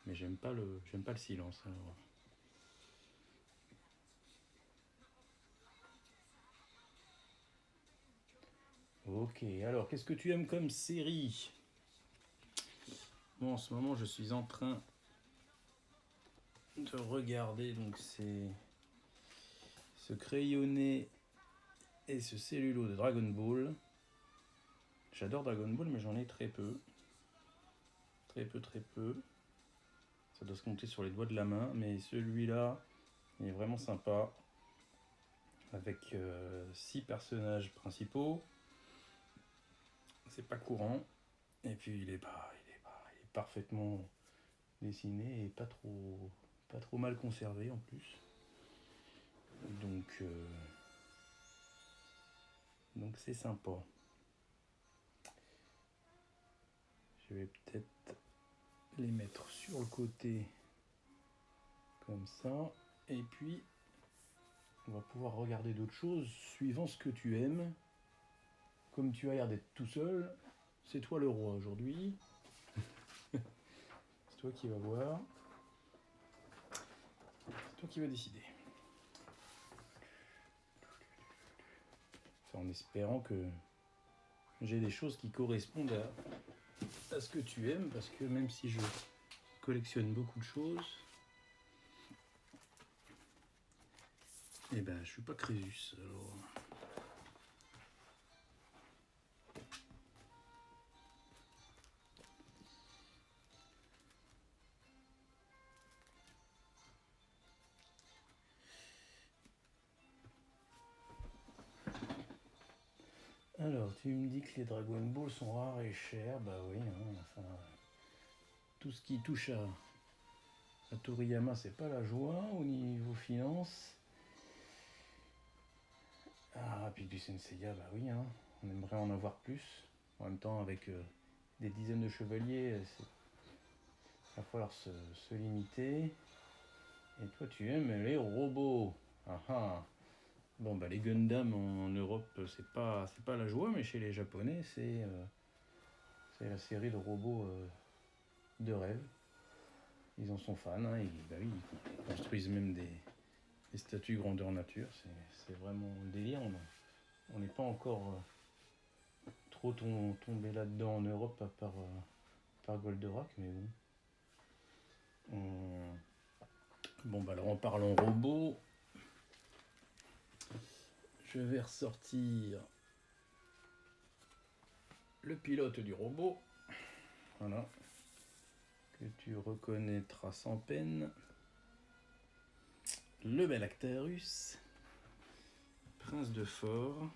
Mais j'aime pas le silence. Alors. Ok, alors qu'est-ce que tu aimes comme série? Bon, en ce moment, je suis en train de regarder, donc c'est ce crayonné et ce cellulo de Dragon Ball. J'adore Dragon Ball, mais j'en ai très peu. Très peu. Ça doit se compter sur les doigts de la main, mais celui-là, il est vraiment sympa. Avec 6 personnages principaux. C'est pas courant. Et puis il est parfaitement dessiné et pas trop mal conservé en plus. Donc c'est sympa. Je vais peut-être les mettre sur le côté comme ça. Et puis on va pouvoir regarder d'autres choses suivant ce que tu aimes. Comme tu as l'air d'être tout seul, c'est toi le roi aujourd'hui. C'est toi qui vas voir. C'est toi qui vas décider. Enfin, en espérant que j'ai des choses qui correspondent à ce que tu aimes, parce que même si je collectionne beaucoup de choses, eh ben je suis pas Crésus. Alors, tu me dis que les Dragon Ball sont rares et chers, bah oui, hein, enfin, tout ce qui touche à Toriyama, c'est pas la joie au niveau finance. Ah, puis du Senseiya, bah oui, hein, on aimerait en avoir plus. En même temps, avec des dizaines de chevaliers, il va falloir se limiter. Et toi, tu aimes les robots. Ah ah. Bon, bah les Gundam en Europe, c'est pas la joie, mais chez les Japonais, c'est la série de robots de rêve. Ils en sont fans, hein, et bah oui, ils construisent même des statues grandeur nature. C'est vraiment un délire. On n'est pas encore trop tombé là-dedans en Europe par Goldorak, mais bon. Bon, bah alors en parlant robot, je vais ressortir le pilote du robot. Voilà. Que tu reconnaîtras sans peine. Le bel Actarus. Prince de Fort.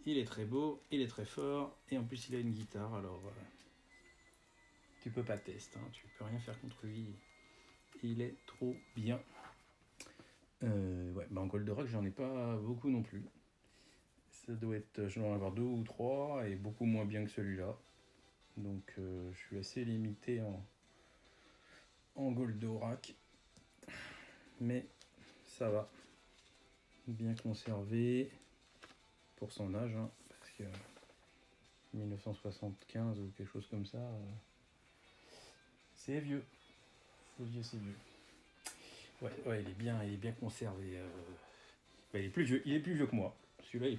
Il est très beau, il est très fort, et en plus il a une guitare, alors tu peux pas tester, hein, tu peux rien faire contre lui. Il est trop bien. Ouais, bah en Goldorak, j'en ai pas beaucoup non plus. Ça doit être, je dois en avoir 2 ou 3 et beaucoup moins bien que celui-là. Donc je suis assez limité en Goldorak. Mais ça va. Bien conservé pour son âge, hein, parce que 1975 ou quelque chose comme ça, c'est vieux. Faut dire c'est vieux. Ouais, il est bien conservé. Il est plus vieux que moi. Celui-là,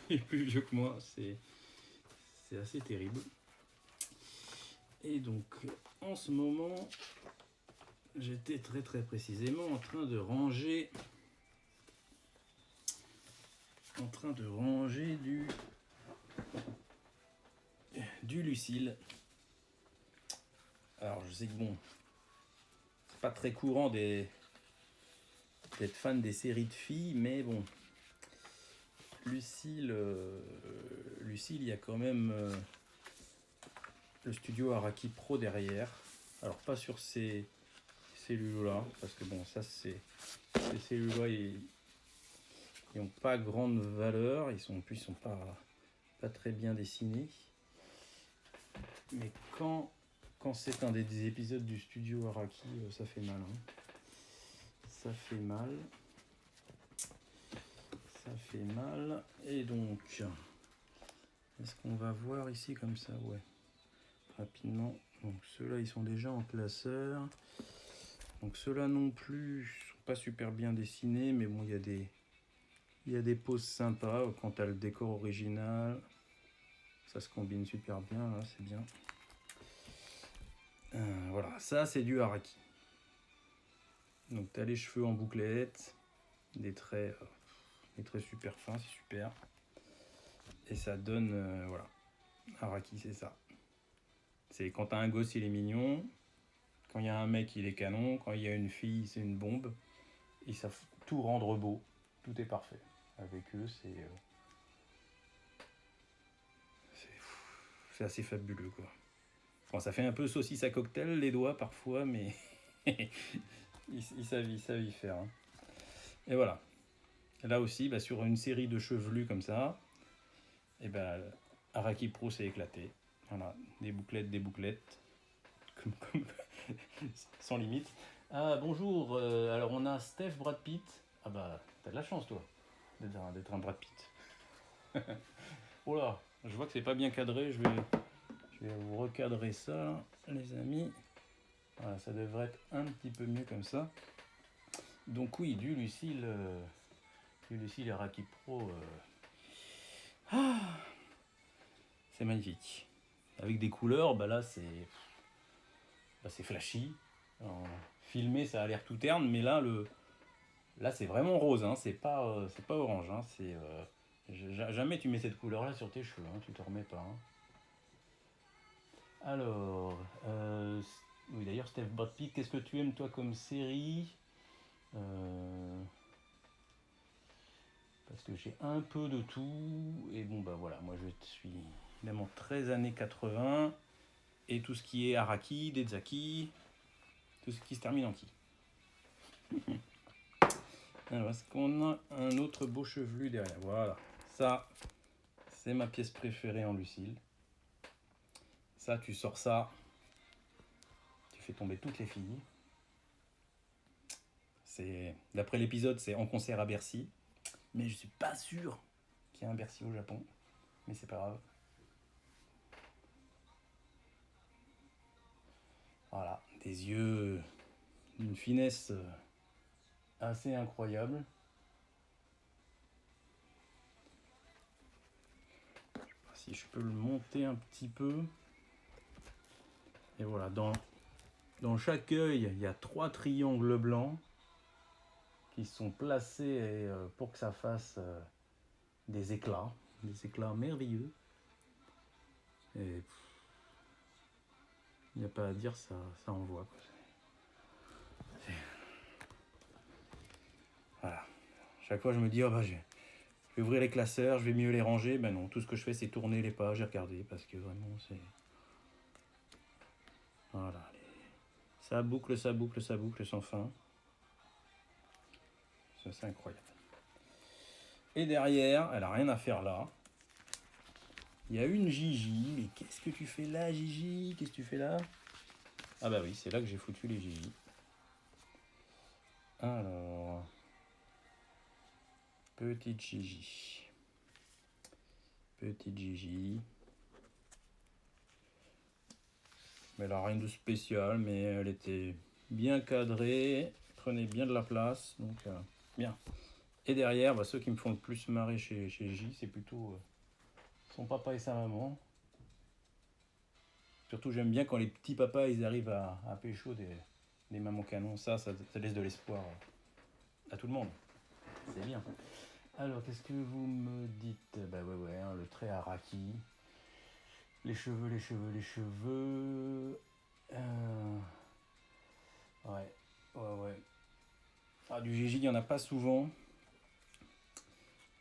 il est plus vieux que moi. C'est assez terrible. Et donc, en ce moment, j'étais très très précisément en train de ranger du Lucille. Alors, je sais que bon, c'est pas très courant d'être fan des séries de filles, mais bon, Lucille, il y a quand même le studio Araki Pro derrière. Alors pas sur ces cellules-là, parce que bon, ça ces cellules-là, ils n'ont pas grande valeur, ils sont pas très bien dessinés. Mais quand c'est un des épisodes du studio Araki, ça fait mal. Hein. Ça fait mal. Ça fait mal. Et donc, est-ce qu'on va voir ici comme ça? Ouais. Rapidement. Donc ceux-là, ils sont déjà en classeur. Donc ceux-là non plus, sont pas super bien dessinés, mais bon, il y a des poses sympas. Quant à le décor original, ça se combine super bien, là, c'est bien. Voilà, ça c'est du Araki. Donc tu as les cheveux en bouclette, des traits super fins, c'est super. Et ça donne, voilà, Araki c'est ça. C'est quand t'as un gosse il est mignon, quand il y a un mec il est canon, quand il y a une fille c'est une bombe. Ils savent tout rendre beau, tout est parfait. Avec eux c'est assez fabuleux quoi. Bon, ça fait un peu saucisse à cocktail les doigts parfois, mais ils savent y faire. Hein. Et voilà. Là aussi, bah, sur une série de chevelus comme ça, et bah, Araki Pro s'est éclaté. Voilà, des bouclettes, comme sans limite. Ah bonjour, alors on a Steph Brad Pitt. Ah bah t'as de la chance toi d'être un Brad Pitt. Oh là, je vois que c'est pas bien cadré, je vais vous recadrer ça les amis. Voilà, ça devrait être un petit peu mieux comme ça. Donc oui, du Lucille Araki Pro, c'est magnifique. Avec des couleurs, bah là c'est flashy. En filmé ça a l'air tout terne, mais là c'est vraiment rose, hein. C'est pas orange. Hein. Jamais tu mets cette couleur là sur tes cheveux, hein. Tu te remets pas. Hein. Alors, oui d'ailleurs Steph Brad Pitt, qu'est-ce que tu aimes toi comme série Parce que j'ai un peu de tout. Et bon, bah voilà, moi je suis évidemment très années 80. Et tout ce qui est Araki, Dezaki, tout ce qui se termine en ki. Alors, est-ce qu'on a un autre beau chevelu derrière? Voilà, ça, c'est ma pièce préférée en Lucille. Ça, tu sors ça, tu fais tomber toutes les filles. D'après l'épisode, c'est en concert à Bercy. Mais je suis pas sûr qu'il y ait un Bercy au Japon. Mais c'est pas grave. Voilà, des yeux d'une finesse assez incroyable. Si je peux le monter un petit peu. Et voilà, dans chaque œil, il y a 3 triangles blancs qui sont placés pour que ça fasse des éclats merveilleux. Et il n'y a pas à dire, ça envoie. Voilà. Chaque fois, je me dis, oh, bah, je vais ouvrir les classeurs, je vais mieux les ranger. Ben non, tout ce que je fais, c'est tourner les pages et regarder parce que vraiment, c'est. Voilà. Ça boucle sans fin. Ça, c'est incroyable. Et derrière, elle a rien à faire là. Il y a une Gigi. Mais qu'est-ce que tu fais là, Gigi? Qu'est-ce que tu fais là? Ah bah oui, c'est là que j'ai foutu les Gigi. Alors. Petite Gigi. Petite Gigi. Elle a rien de spécial, mais elle était bien cadrée, prenait bien de la place, donc bien. Et derrière, bah, ceux qui me font le plus marrer chez J, c'est plutôt son papa et sa maman. Surtout, j'aime bien quand les petits papas ils arrivent à pécho des mamans canons. Ça laisse de l'espoir à tout le monde. C'est bien. Alors, qu'est-ce que vous me dites? Bah ouais, hein, le trait Araki. Les cheveux. Ouais. Ah, du Gigi, il n'y en a pas souvent.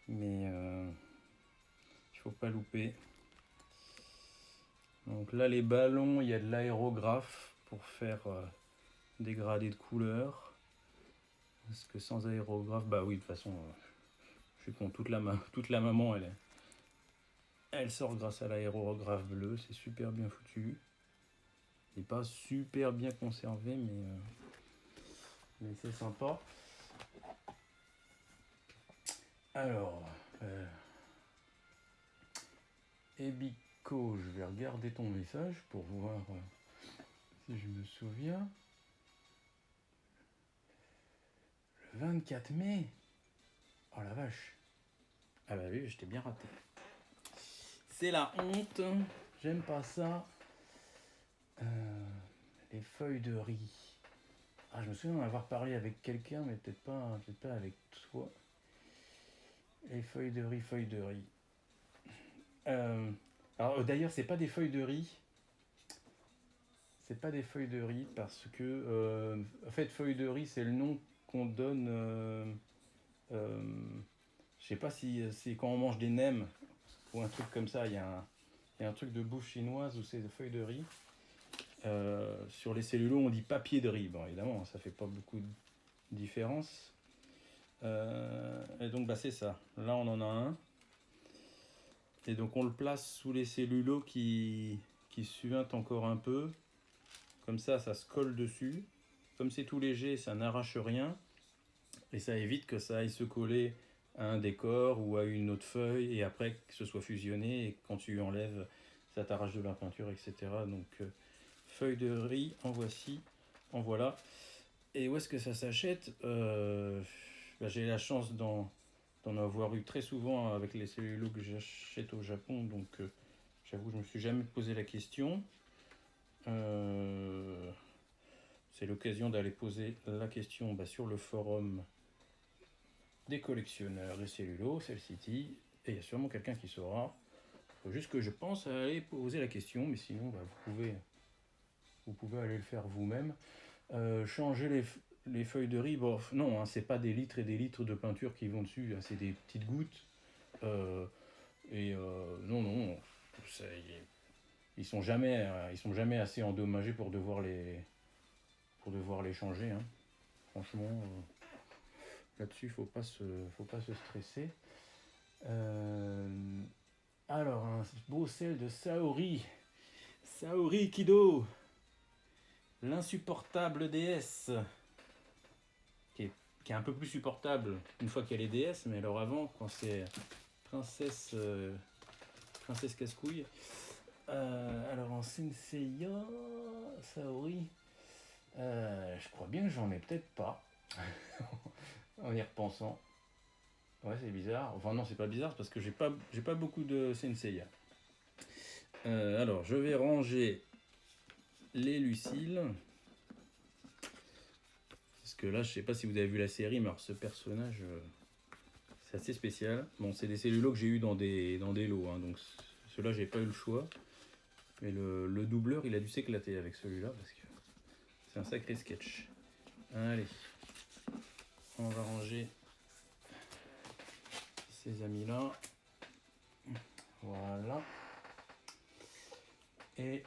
Mais il faut pas louper. Donc là, les ballons, il y a de l'aérographe pour faire des gradés de couleurs. Parce que sans aérographe, bah oui, de toute façon, je suis con, toute la maman, elle sort grâce à l'aérographe bleu. C'est super bien foutu. Il n'est pas super bien conservé, mais c'est sympa. Alors, Ebico, je vais regarder ton message pour voir si je me souviens. Le 24 mai. Oh la vache. Ah bah oui, j'étais bien raté. C'est la honte. J'aime pas ça. Les feuilles de riz. Ah, je me souviens d'en avoir parlé avec quelqu'un, mais peut-être pas avec toi. Les feuilles de riz, Alors d'ailleurs, c'est pas des feuilles de riz. C'est pas des feuilles de riz parce que en fait, feuilles de riz, c'est le nom qu'on donne. Je sais pas si c'est quand on mange des nems ou un truc comme ça. Il y a un truc de bouffe chinoise où c'est des feuilles de riz. Sur les cellulos, on dit papier de riz. Bon, évidemment, ça fait pas beaucoup de différence. Et donc, bah, c'est ça. Là, on en a un. Et donc, on le place sous les cellulos qui suintent encore un peu. Comme ça se colle dessus. Comme c'est tout léger, ça n'arrache rien. Et ça évite que ça aille se coller à un décor ou à une autre feuille et après que ce soit fusionné et quand tu enlèves, ça t'arrache de la peinture, etc. Donc, feuille de riz, en voici, en voilà. Et où est-ce que ça s'achète? J'ai la chance d'en avoir eu très souvent avec les cellulos que j'achète au Japon, donc j'avoue, je me suis jamais posé la question. C'est l'occasion d'aller poser la question sur le forum des collectionneurs de cellulos, Cell-City, et il y a sûrement quelqu'un qui saura. Il faut juste que je pense à aller poser la question, mais sinon, vous pouvez aller le faire vous-même. Changer les feuilles de riz, bon, non, hein, c'est pas des litres et des litres de peinture qui vont dessus, hein, c'est des petites gouttes. Non, ils sont jamais assez endommagés pour devoir les changer. Hein. Franchement, là-dessus, faut pas se stresser. Alors, un beau sel de Saori Kido, l'insupportable déesse, qui est un peu plus supportable une fois qu'elle est déesse, mais alors avant, quand c'est princesse casse-couille. Alors en Senseiya, Saori, je crois bien que j'en ai peut-être pas, en y repensant. Ouais, c'est bizarre. Enfin non, c'est pas bizarre, parce que j'ai pas beaucoup de Senseiya. Alors, je vais ranger les Lucille. Parce que là, je sais pas si vous avez vu la série, mais alors ce personnage, c'est assez spécial. Bon, c'est des cellulos que j'ai eu dans des lots, hein, donc ceux-là, j'ai pas eu le choix. Mais le doubleur, il a dû s'éclater avec celui-là, parce que c'est un sacré sketch. Allez, on va ranger ces amis-là. Voilà. Et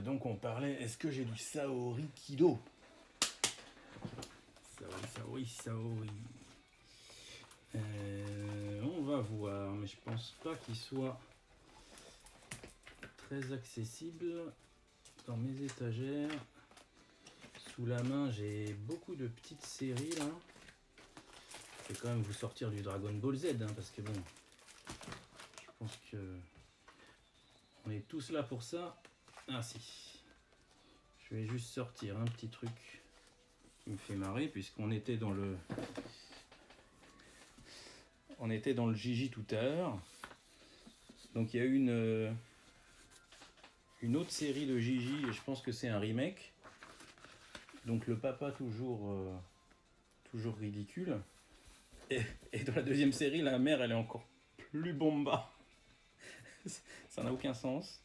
donc on parlait, est-ce que j'ai du Saori Kido? Saori. On va voir, mais je pense pas qu'il soit très accessible dans mes étagères. Sous la main, j'ai beaucoup de petites séries là. Je vais quand même vous sortir du Dragon Ball Z, hein, parce que bon, je pense que on est tous là pour ça. Ah si, je vais juste sortir un petit truc qui me fait marrer, puisqu'on était dans le Gigi tout à l'heure. Donc il y a eu une autre série de Gigi, et je pense que c'est un remake. Donc le papa toujours ridicule. Et dans la deuxième série, la mère, elle est encore plus bomba. Ça n'a aucun sens.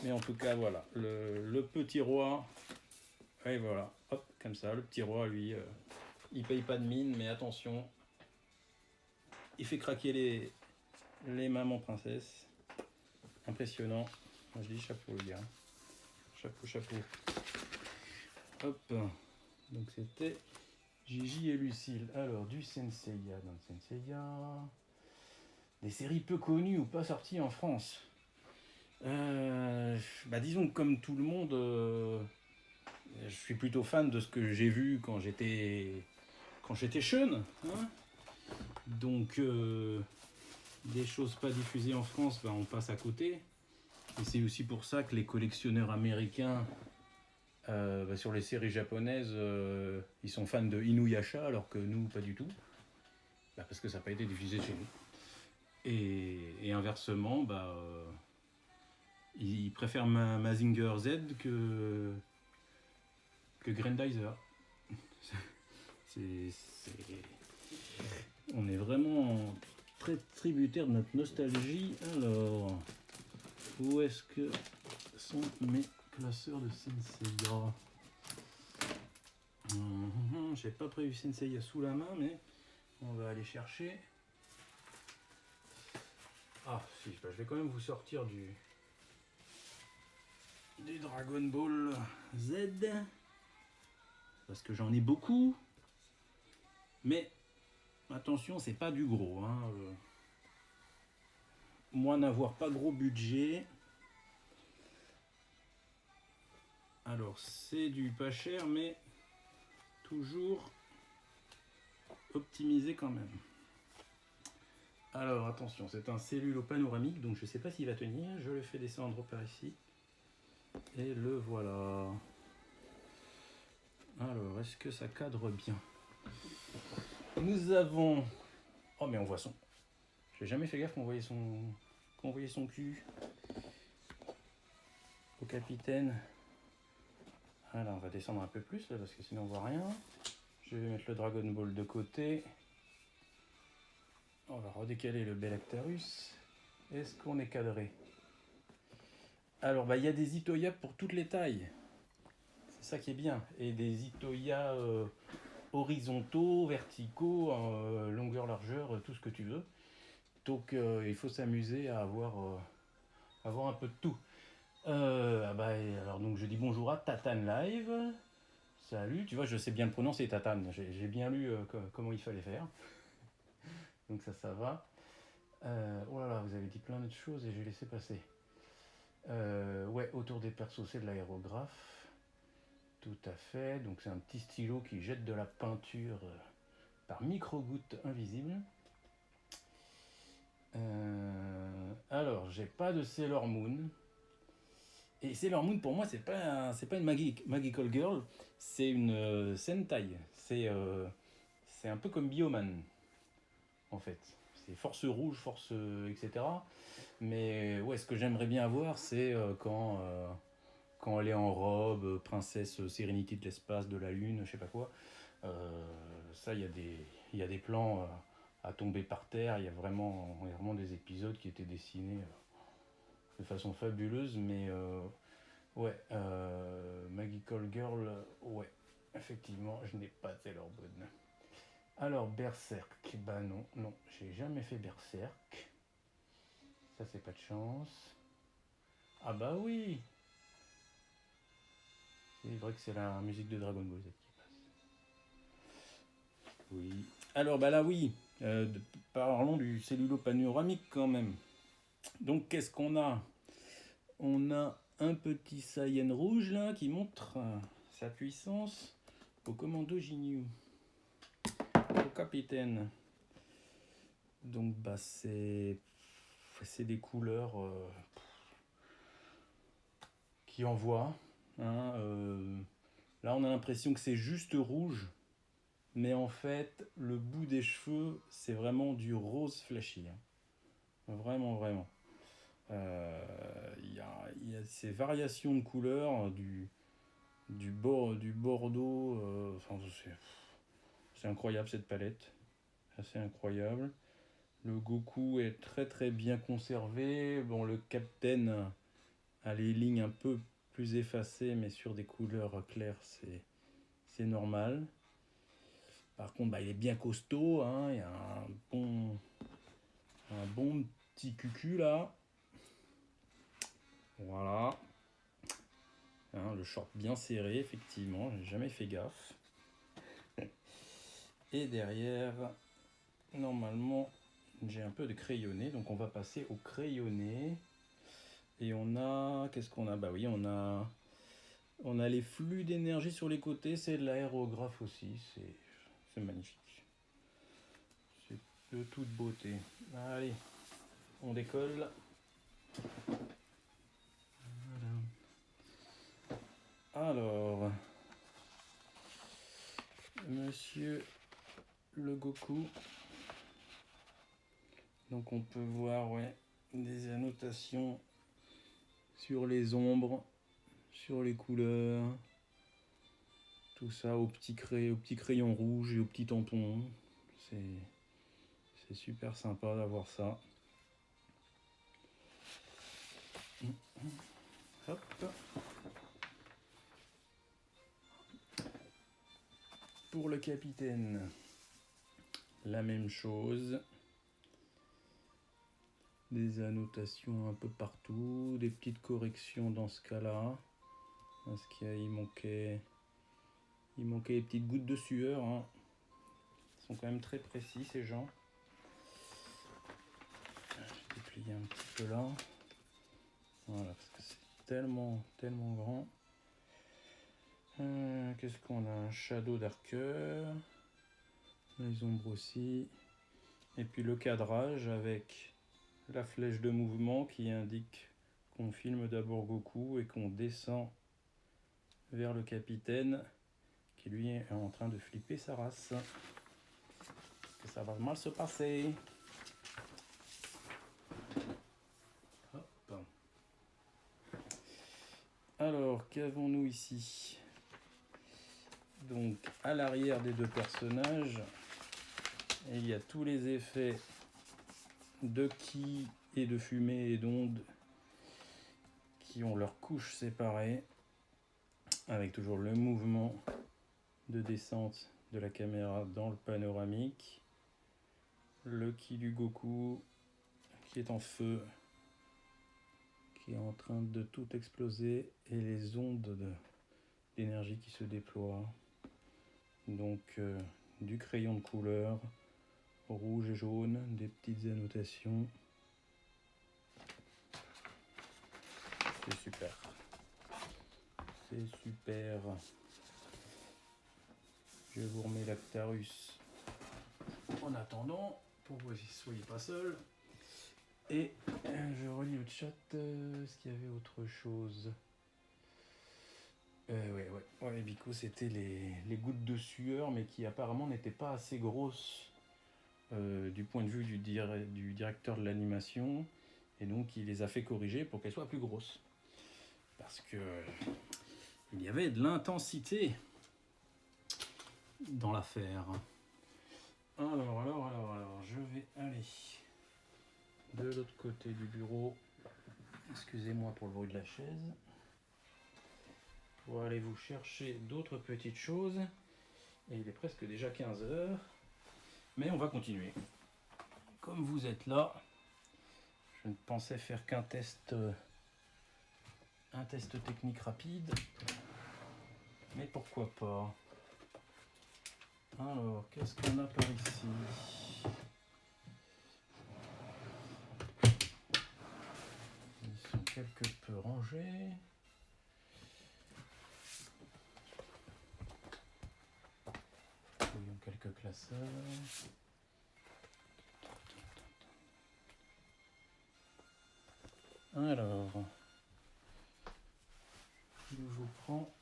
Mais en tout cas, voilà. Le petit roi. Et voilà. Hop, comme ça. Le petit roi, lui, il paye pas de mine, mais attention. Il fait craquer les mamans princesses. Impressionnant. Moi, je dis chapeau, le gars. Chapeau. Hop. Donc, c'était Gigi et Lucille. Alors, du Senseiya. Dans le Senseiya, des séries peu connues ou pas sorties en France. Disons que comme tout le monde, je suis plutôt fan de ce que j'ai vu quand j'étais jeune. Hein. Donc, des choses pas diffusées en France, on passe à côté. Et c'est aussi pour ça que les collectionneurs américains Sur les séries japonaises, ils sont fans de Inuyasha, alors que nous, pas du tout. Parce que ça n'a pas été diffusé chez nous. Et inversement, ils préfèrent Mazinger Z que Grandizer. On est vraiment très tributaire de notre nostalgie. Alors, où est-ce que sont mes classeurs de Senseiya? J'ai pas prévu Senseiya sous la main, mais on va aller chercher. Ah si, je vais quand même vous sortir du Dragon Ball Z, parce que j'en ai beaucoup, mais attention, c'est pas du gros, hein. Moi, n'avoir pas gros budget, alors c'est du pas cher, mais toujours optimisé quand même. Alors attention, c'est un cellulo-panoramique, donc je ne sais pas s'il va tenir. Je le fais descendre par ici. Et le voilà. Alors, est-ce que ça cadre bien? Nous avons... Oh mais on voit son... J'ai jamais fait gaffe qu'on voyait son cul. Au capitaine. Alors on va descendre un peu plus là, parce que sinon on voit rien. Je vais mettre le Dragon Ball de côté. On va redécaler le Belactarus. Est-ce qu'on est cadré? Alors, il y a des Itoya pour toutes les tailles. C'est ça qui est bien. Et des Itoya horizontaux, verticaux, longueur, largeur, tout ce que tu veux. Donc, il faut s'amuser à avoir un peu de tout. Alors, donc, je dis bonjour à Tatane Live. Salut. Tu vois, je sais bien le prononcer, Tatane. J'ai bien lu comment il fallait faire. Donc, ça va. Oh là là, vous avez dit plein d'autres choses et j'ai laissé passer. Ouais, autour des persos, c'est de l'aérographe. Tout à fait. Donc c'est un petit stylo qui jette de la peinture par micro-gouttes invisibles. Alors, j'ai pas de Sailor Moon. Et Sailor Moon, pour moi, c'est pas une Magical Girl, c'est une Sentai. C'est un peu comme Bioman, en fait. C'est force rouge, force, etc. Mais ouais, ce que j'aimerais bien avoir, c'est quand elle est en robe, princesse sérénité de l'espace, de la lune, je sais pas quoi. Ça, il y a des plans à tomber par terre. Il y a vraiment des épisodes qui étaient dessinés de façon fabuleuse. Mais ouais, Magical Girl, ouais, effectivement, je n'ai pas Sailor Moon. Alors, Berserk, bah non, j'ai jamais fait Berserk. Ça, c'est pas de chance. Ah bah oui! C'est vrai que c'est la musique de Dragon Ball Z qui passe. Oui. Alors bah là oui, parlons du cellulo panoramique quand même. Donc qu'est-ce qu'on a? On a un petit Saiyan rouge là qui montre sa puissance au commando Ginyu, au capitaine. Donc bah c'est des couleurs qui envoient. Hein, là on a l'impression que c'est juste rouge. Mais en fait, le bout des cheveux, c'est vraiment du rose flashy. Hein. Vraiment. Il y a ces variations de couleurs, du bordeaux. C'est incroyable cette palette. Assez incroyable. Le Goku est très bien conservé. Bon, le Captain a les lignes un peu plus effacées, mais sur des couleurs claires, c'est normal. Par contre, il est bien costaud, hein. Il y a un bon petit cucu là. Voilà. Hein, le short bien serré, effectivement, j'ai jamais fait gaffe. Et derrière, normalement, j'ai un peu de crayonné, donc on va passer au crayonné. Et on a, qu'est-ce qu'on a? Bah oui, on a les flux d'énergie sur les côtés, c'est de l'aérographe aussi, c'est magnifique. C'est de toute beauté. Allez, on décolle. Voilà. Alors, Monsieur le Goku. Donc on peut voir des annotations sur les ombres, sur les couleurs, tout ça au petit crayon rouge et au petit tampon. C'est super sympa d'avoir ça. Hop. Pour le capitaine, la même chose. Des annotations un peu partout, des petites corrections dans ce cas-là. Parce qu'il manquait des petites gouttes de sueur. Hein. Ils sont quand même très précis ces gens. Je vais déplier un petit peu là. Voilà, parce que c'est tellement grand. Qu'est-ce qu'on a? Un shadow darker. Les ombres aussi. Et puis le cadrage avec la flèche de mouvement qui indique qu'on filme d'abord Goku et qu'on descend vers le capitaine qui lui est en train de flipper sa race. Que ça va mal se passer. Hop. Alors, qu'avons-nous ici? Donc, à l'arrière des deux personnages, il y a tous les effets de ki et de fumée et d'ondes qui ont leurs couches séparées, avec toujours le mouvement de descente de la caméra dans le panoramique, le ki du Goku qui est en feu, qui est en train de tout exploser, et les ondes d'énergie qui se déploient. Donc du crayon de couleur, rouge et jaune, des petites annotations. C'est super. C'est super. Je vous remets l'Actarus en attendant, pour que vous ne soyez pas seul. Et je relis le chat. Est-ce qu'il y avait autre chose? Ouais, Bico, c'était les gouttes de sueur, mais qui apparemment n'étaient pas assez grosses du point de vue du directeur de l'animation. Et donc, il les a fait corriger pour qu'elles soient plus grosses. Parce que il y avait de l'intensité dans l'affaire. Alors, je vais aller de l'autre côté du bureau. Excusez-moi pour le bruit de la chaise. Pour aller vous chercher d'autres petites choses. Et il est presque déjà 15h. Mais on va continuer. Comme vous êtes là, je ne pensais faire qu'un test, un test technique rapide. Mais pourquoi pas? Alors, qu'est-ce qu'on a par ici? Ils sont quelque peu rangés. Voyons quelques classeurs. Alors, je vous prends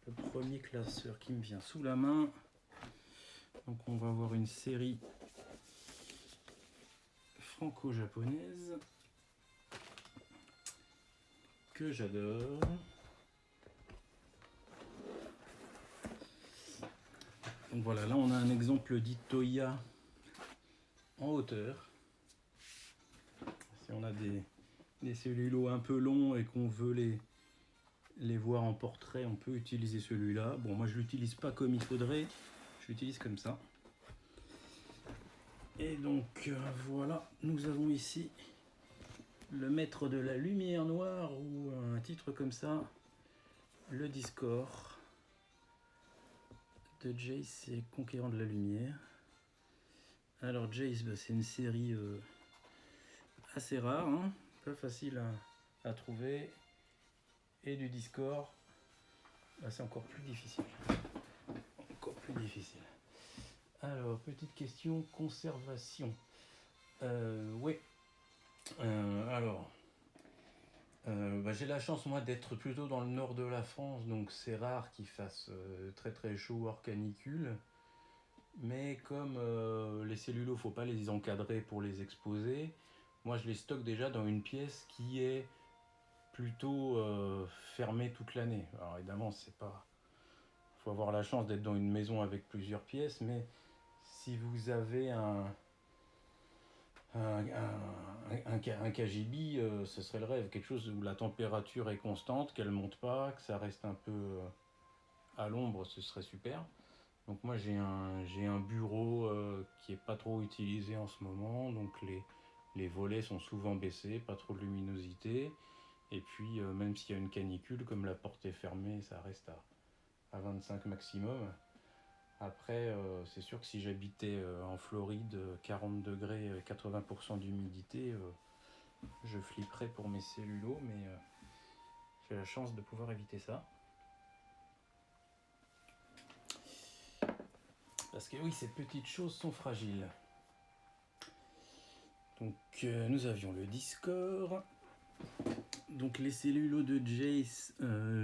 le premier classeur qui me vient sous la main. Donc on va avoir une série franco-japonaise que j'adore. Donc voilà, là on a un exemple d'Itoya en hauteur. Si on a des cellulos un peu longs et qu'on veut les voir en portrait, on peut utiliser celui-là. Bon, moi je l'utilise pas comme il faudrait, je l'utilise comme ça. Et donc voilà, nous avons ici le maître de la lumière noire, ou un titre comme ça, le Discord de Jace et Conquérant de la Lumière. Alors Jace, c'est une série assez rare, hein, pas facile à trouver. Et du Discord, c'est encore plus difficile. Encore plus difficile. Alors, petite question, conservation. Oui. Alors, J'ai la chance moi d'être plutôt dans le nord de la France, donc c'est rare qu'il fasse très très chaud hors canicule. Mais comme les cellulos, faut pas les encadrer pour les exposer, moi je les stocke déjà dans une pièce qui est plutôt fermée toute l'année. Alors évidemment, c'est pas, faut avoir la chance d'être dans une maison avec plusieurs pièces, mais si vous avez un KGB, ce serait le rêve, quelque chose où la température est constante, qu'elle monte pas, que ça reste un peu à l'ombre, ce serait super. Donc moi j'ai un bureau qui est pas trop utilisé en ce moment, donc les volets sont souvent baissés, pas trop de luminosité. Et puis même s'il y a une canicule, comme la porte est fermée, ça reste à 25 maximum. Après, c'est sûr que si j'habitais en Floride, 40 degrés, 80% d'humidité, je flipperais pour mes cellulos, mais j'ai la chance de pouvoir éviter ça. Parce que oui, ces petites choses sont fragiles. Donc nous avions le Discord. Donc les cellulos de Jace,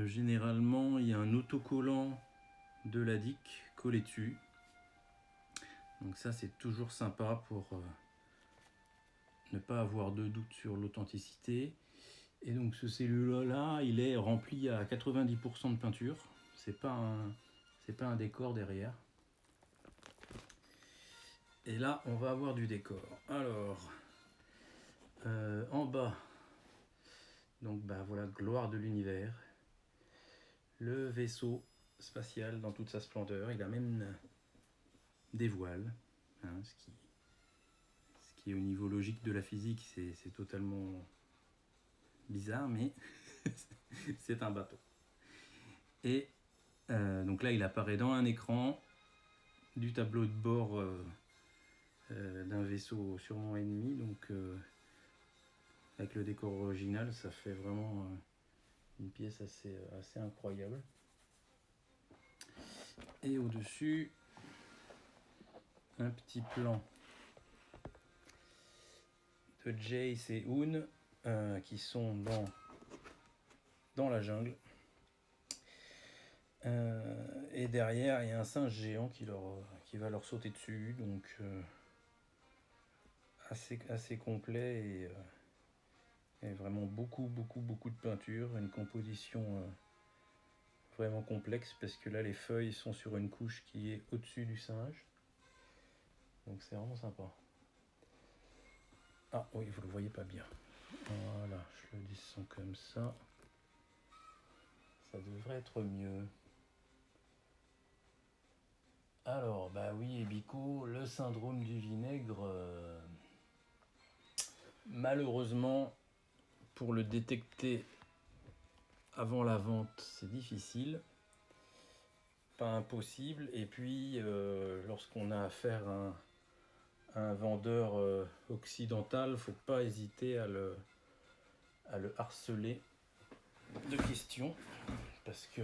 généralement, il y a un autocollant de la DIC collé dessus. Donc ça, c'est toujours sympa pour ne pas avoir de doute sur l'authenticité. Et donc ce cellulo-là, il est rempli à 90% de peinture. C'est pas un décor derrière. Et là, on va avoir du décor. Alors, en bas, donc voilà, gloire de l'univers. Le vaisseau spatial dans toute sa splendeur. Il a même des voiles. Hein, ce qui au niveau logique de la physique, c'est totalement bizarre, mais c'est un bateau. Et donc là, il apparaît dans un écran du tableau de bord d'un vaisseau sûrement ennemi. Donc avec le décor original, ça fait vraiment une pièce assez incroyable. Et au-dessus, un petit plan de Jace et Hoon qui sont dans la jungle. Et derrière, il y a un singe géant qui va leur sauter dessus. Donc assez complet et vraiment beaucoup de peinture. Une composition vraiment complexe parce que là, les feuilles sont sur une couche qui est au-dessus du singe. Donc c'est vraiment sympa. Ah oui, vous le voyez pas bien. Voilà, je le descends comme ça. Ça devrait être mieux. Alors, bah oui, Ebico, le syndrome du vinaigre, malheureusement, pour le détecter avant la vente, c'est difficile. Pas impossible. Et puis, lorsqu'on a affaire à un vendeur occidental, faut pas hésiter à le harceler de questions. Parce que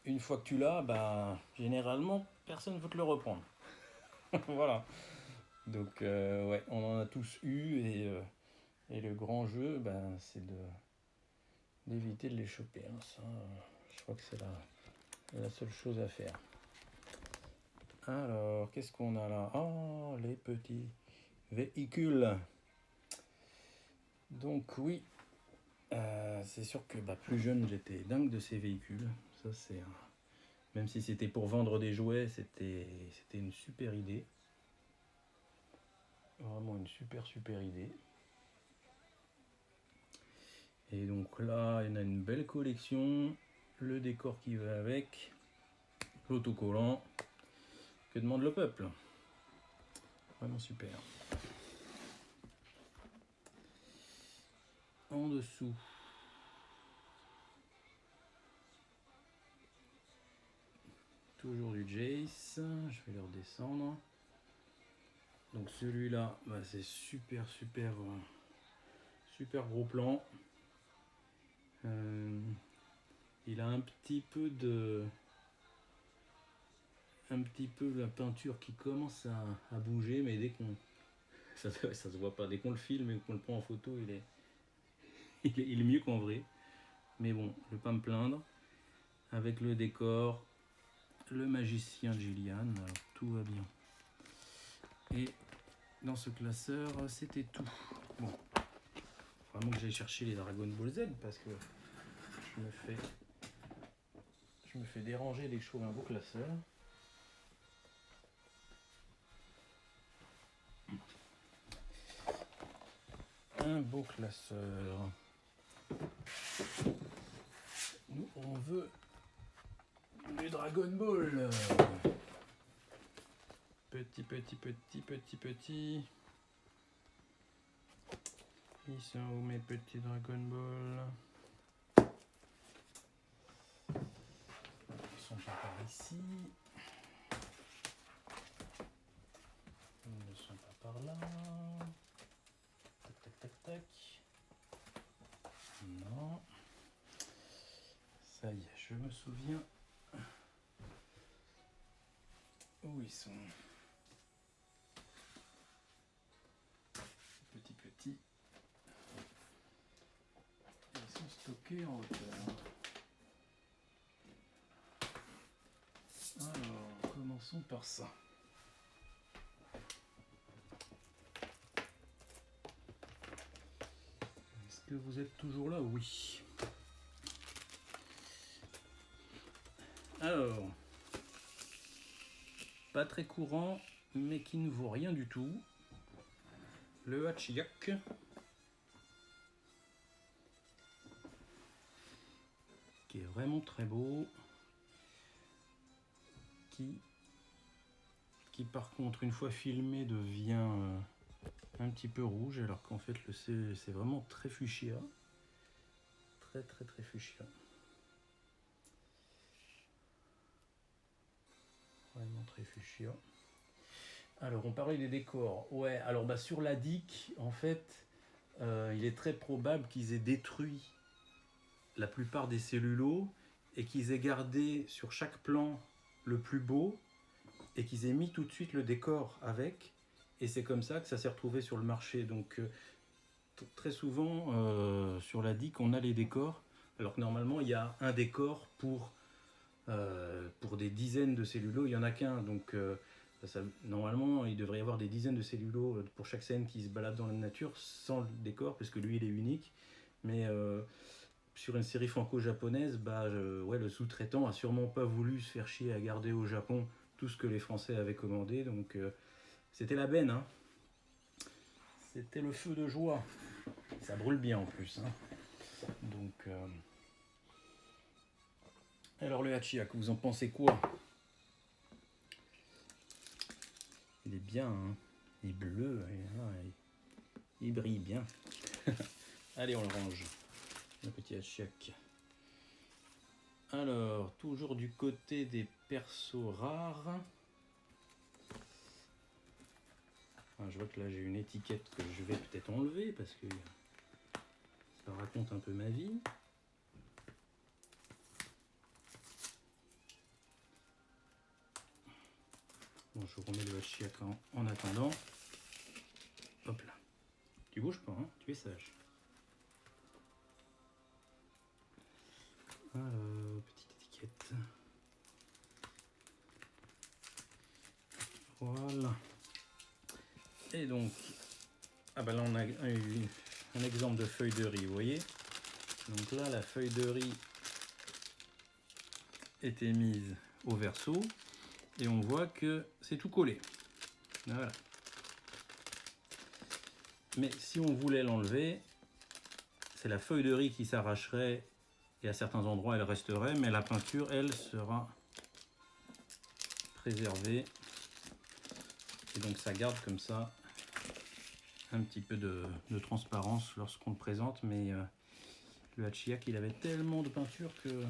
une fois que tu l'as, généralement, personne ne veut te le reprendre. Voilà. Donc, ouais, on en a tous eu et le grand jeu, c'est d'éviter de les choper. Hein. Ça, je crois que c'est la seule chose à faire. Alors, qu'est-ce qu'on a là? Oh, les petits véhicules. Donc oui, c'est sûr que plus jeune, j'étais dingue de ces véhicules. Ça, c'est même si c'était pour vendre des jouets, c'était une super idée. Vraiment une super idée. Et donc là, il y en a une belle collection. Le décor qui va avec. L'autocollant. Que demande le peuple? Vraiment super. En dessous. Toujours du Jace. Je vais le redescendre. Donc celui-là, c'est super gros plan. Il a un petit peu la peinture qui commence à bouger, mais dès qu'on ça se voit pas, dès qu'on le filme et qu'on le prend en photo, il est mieux qu'en vrai. Mais bon, je vais pas me plaindre. Avec le décor, le magicien Gillian, alors tout va bien. Et dans ce classeur, c'était tout. Bon, vraiment que j'aille chercher les Dragon Ball Z parce que je me fais déranger dès que je trouve un beau classeur. Un beau classeur. Nous, on veut du Dragon Ball. Petit. Ils sont où mes petits Dragon Ball? Ils sont pas par ici. Ils ne sont pas par là. Tac. Non. Ça y est, je me souviens où ils sont. Petits. Ils sont stockés en hauteur. Alors, commençons par ça. Est-ce que vous êtes toujours là? Oui. Alors, pas très courant, mais qui ne vaut rien du tout. Le Hachiyak. Qui est vraiment très beau. Qui par contre, une fois filmé, devient un petit peu rouge, alors qu'en fait, c'est vraiment très fuchsia. Très fuchsia. Vraiment très fuchsia. Alors, on parlait des décors. Ouais, alors sur la DIC, en fait, il est très probable qu'ils aient détruit la plupart des cellulos et qu'ils aient gardé sur chaque plan le plus beau et qu'ils aient mis tout de suite le décor avec. Et c'est comme ça que ça s'est retrouvé sur le marché. Donc, très souvent, sur la DIC, on a les décors, alors que normalement, il y a un décor pour des dizaines de cellulos, il n'y en a qu'un. Donc, normalement, il devrait y avoir des dizaines de cellulos pour chaque scène qui se balade dans la nature sans le décor, parce que lui, il est unique. Mais sur une série franco-japonaise, le sous-traitant a sûrement pas voulu se faire chier à garder au Japon tout ce que les Français avaient commandé. Donc, c'était la benne, hein. C'était le feu de joie. Ça brûle bien en plus, hein. Donc, alors le Hachiyak, vous en pensez quoi? Il est bien, hein. Il est bleu, il brille bien. Allez, on le range, le petit Hachiyak. Alors, toujours du côté des persos rares. Je vois que là j'ai une étiquette que je vais peut-être enlever parce que ça raconte un peu ma vie. Bon, je remets le Hachiyak en attendant. Hop là. Tu bouges pas, hein, tu es sage. Alors, petite étiquette. Voilà. Et donc, là on a eu un exemple de feuille de riz, vous voyez. Donc là, la feuille de riz était mise au verso et on voit que c'est tout collé. Voilà. Mais si on voulait l'enlever, c'est la feuille de riz qui s'arracherait et à certains endroits elle resterait, mais la peinture, elle, sera préservée. Et donc ça garde comme ça un petit peu de transparence lorsqu'on le présente, mais le Hachiyak, il avait tellement de peinture que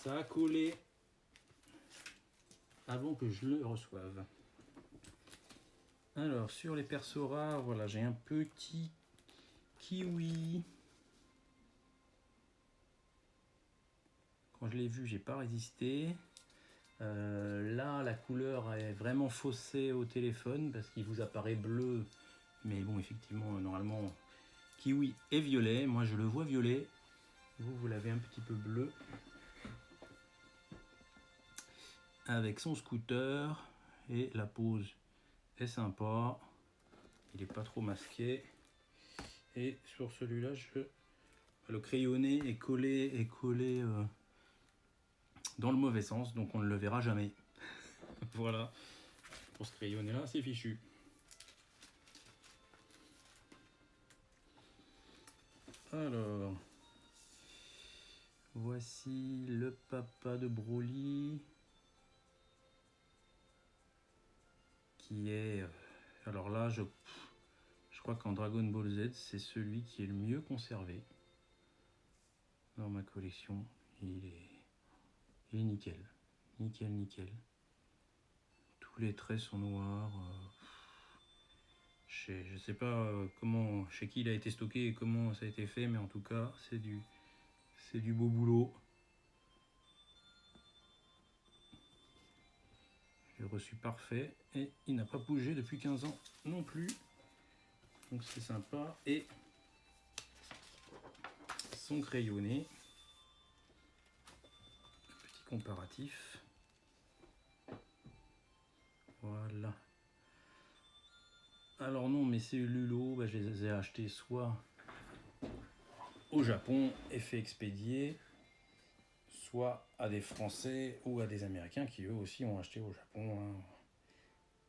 ça a collé avant que je le reçoive. Alors, sur les persos rares, voilà, j'ai un petit kiwi. Quand je l'ai vu, j'ai pas résisté. Là, la couleur est vraiment faussée au téléphone parce qu'il vous apparaît bleu. Mais bon, effectivement, normalement, Kiwi et violet. Moi, je le vois violet. Vous l'avez un petit peu bleu. Avec son scooter. Et la pose est sympa. Il n'est pas trop masqué. Et sur celui-là, le crayonné est collé dans le mauvais sens. Donc, on ne le verra jamais. Voilà. Pour ce crayonné-là, c'est fichu. Alors, voici le papa de Broly qui est... alors là, je crois qu'en Dragon Ball Z, c'est celui qui est le mieux conservé dans ma collection. Il est nickel. Nickel, nickel. Tous les traits sont noirs. Je sais pas comment, chez qui il a été stocké et comment ça a été fait, mais en tout cas, c'est du beau boulot. J'ai reçu parfait et il n'a pas bougé depuis 15 ans non plus. Donc c'est sympa. Et son crayonné. Petit comparatif. Voilà. Alors non, mes cellulos, je les ai achetés soit au Japon et fait expédier, soit à des Français ou à des Américains qui eux aussi ont acheté au Japon.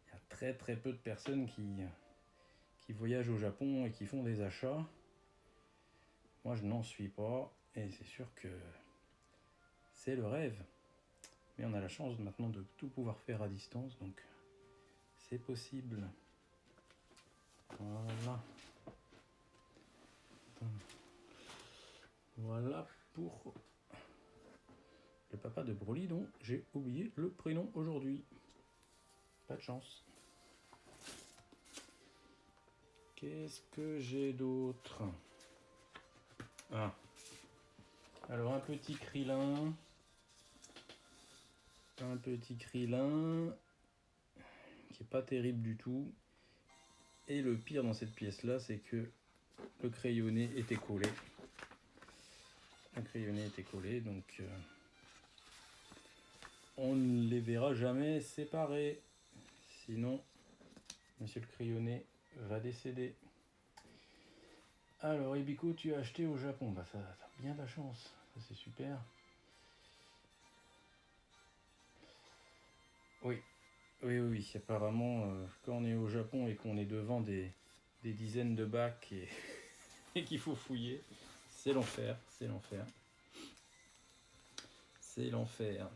Il y a très très peu de personnes qui voyagent au Japon et qui font des achats. Moi je n'en suis pas et c'est sûr que c'est le rêve. Mais on a la chance maintenant de tout pouvoir faire à distance, donc c'est possible. Voilà. Voilà pour le papa de Broly dont j'ai oublié le prénom aujourd'hui. Pas de chance. Qu'est-ce que j'ai d'autre? Ah. Alors un petit Krillin. Un petit Krillin qui est pas terrible du tout. Et le pire dans cette pièce-là, c'est que le crayonné était collé. Un crayonné était collé, donc on ne les verra jamais séparés. Sinon, monsieur le crayonné va décéder. Alors, Ebiko, tu as acheté au Japon. Bah, ça a bien de la chance. Ça, c'est super. Oui, oui. Apparemment, quand on est au Japon et qu'on est devant des dizaines de bacs et qu'il faut fouiller, c'est l'enfer. C'est l'enfer. C'est l'enfer.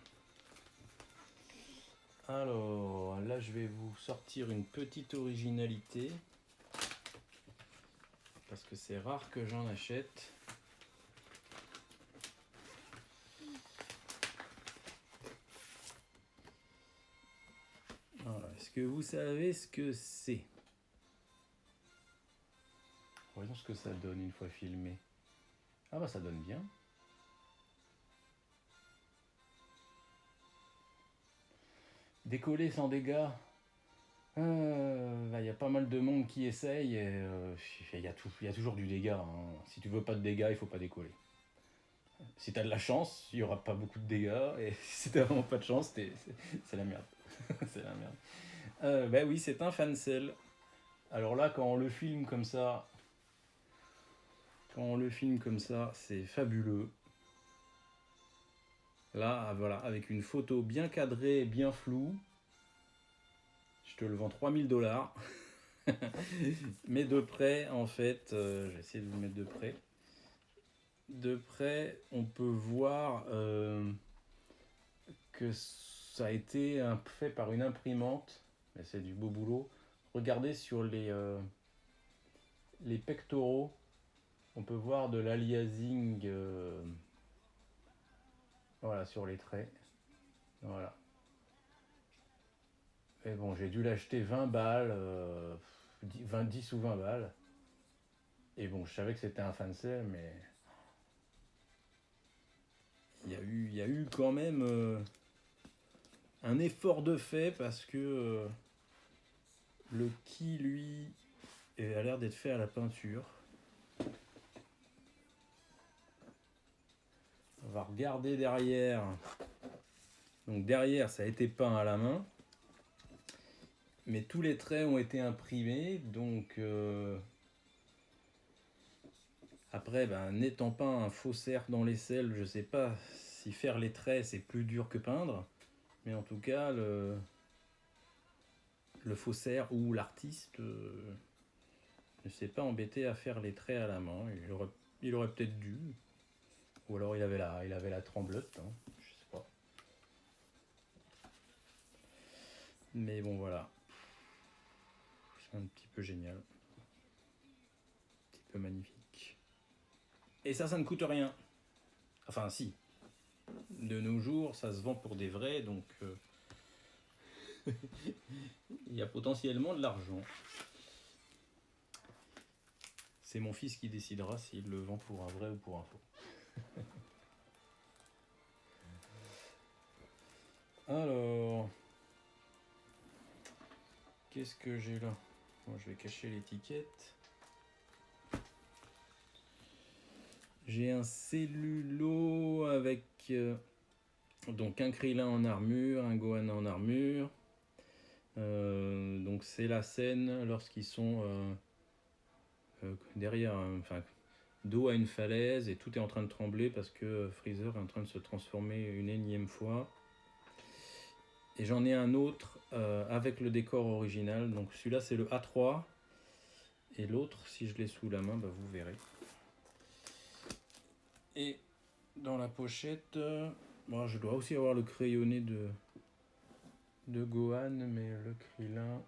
Alors, là, je vais vous sortir une petite originalité. Parce que c'est rare que j'en achète. Voilà. Est-ce que vous savez ce que c'est? Voyons ce que ça donne une fois filmé. Ah bah ça donne bien. Décoller sans dégâts. Il y a pas mal de monde qui essaye. Il y a toujours du dégât. Si tu veux pas de dégâts, il faut pas décoller. Si tu as de la chance, il n'y aura pas beaucoup de dégâts. Et si tu n'as vraiment pas de chance, c'est la merde. C'est la merde. Oui, c'est un fancel. Alors là, quand on le filme comme ça, c'est fabuleux. Là, voilà, avec une photo bien cadrée, bien floue, je te le vends 3000 $. Mais de près, en fait, je vais essayer de vous le mettre de près. De près, on peut voir que ça a été fait par une imprimante. Mais c'est du beau boulot. Regardez sur les pectoraux. On peut voir de l'aliasing voilà, sur les traits. Voilà. Et bon, j'ai dû l'acheter 20 balles, 10 ou 20 balles. Et bon, je savais que c'était un fancel, mais il y a eu quand même un effort de fait parce que le qui, lui, a l'air d'être fait à la peinture. va regarder derrière. Donc derrière, ça a été peint à la main. Mais tous les traits ont été imprimés. Donc après, n'étant pas un faussaire dans les selles, je sais pas si faire les traits c'est plus dur que peindre. Mais en tout cas, le faussaire ou l'artiste ne s'est pas embêté à faire les traits à la main. Il aurait peut-être dû. Ou alors il avait la tremblote, hein, je sais pas. Mais bon, voilà. C'est un petit peu génial. Un petit peu magnifique. Et ça ne coûte rien. Enfin, si. De nos jours, ça se vend pour des vrais, donc il y a potentiellement de l'argent. C'est mon fils qui décidera s'il le vend pour un vrai ou pour un faux. Alors, qu'est-ce que j'ai là? Moi, je vais cacher l'étiquette. J'ai un cellulo avec donc un Krillin en armure, un Gohan en armure. Donc c'est la scène lorsqu'ils sont derrière, enfin dos à une falaise et tout est en train de trembler parce que Freezer est en train de se transformer une énième fois. Et j'en ai un autre avec le décor original. Donc celui-là c'est le A3 et l'autre, si je l'ai sous la main, vous verrez. Et dans la pochette, je dois aussi avoir le crayonné de Gohan, mais le Krillin,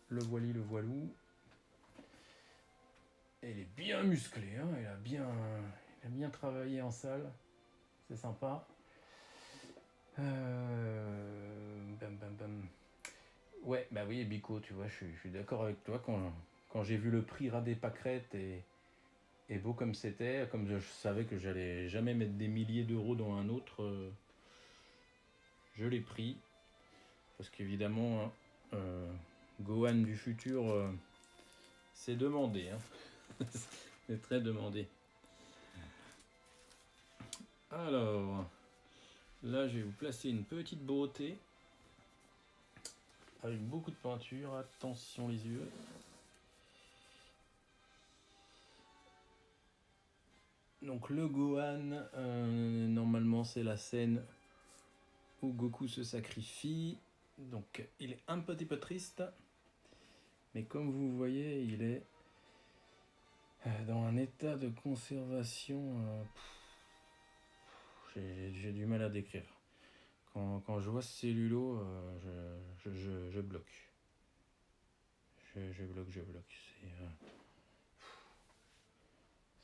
le voili, le voilou. Et il est bien musclé, hein, il a bien travaillé en salle, c'est sympa. Ouais, oui, Bico, tu vois, je suis d'accord avec toi. Quand j'ai vu le prix ras des pâquerettes et beau comme c'était, comme je savais que j'allais jamais mettre des milliers d'euros dans un autre, je l'ai pris. Parce qu'évidemment, Gohan du futur, c'est demandé. Hein. C'est très demandé. Alors, là, je vais vous placer une petite beauté. Avec beaucoup de peinture. Attention les yeux. Donc le Gohan, normalement c'est la scène où Goku se sacrifie. Donc il est un petit peu triste. Mais comme vous voyez, il est dans un état de conservation. J'ai du mal à décrire. Quand je vois ce cellulo, je bloque. Je bloque.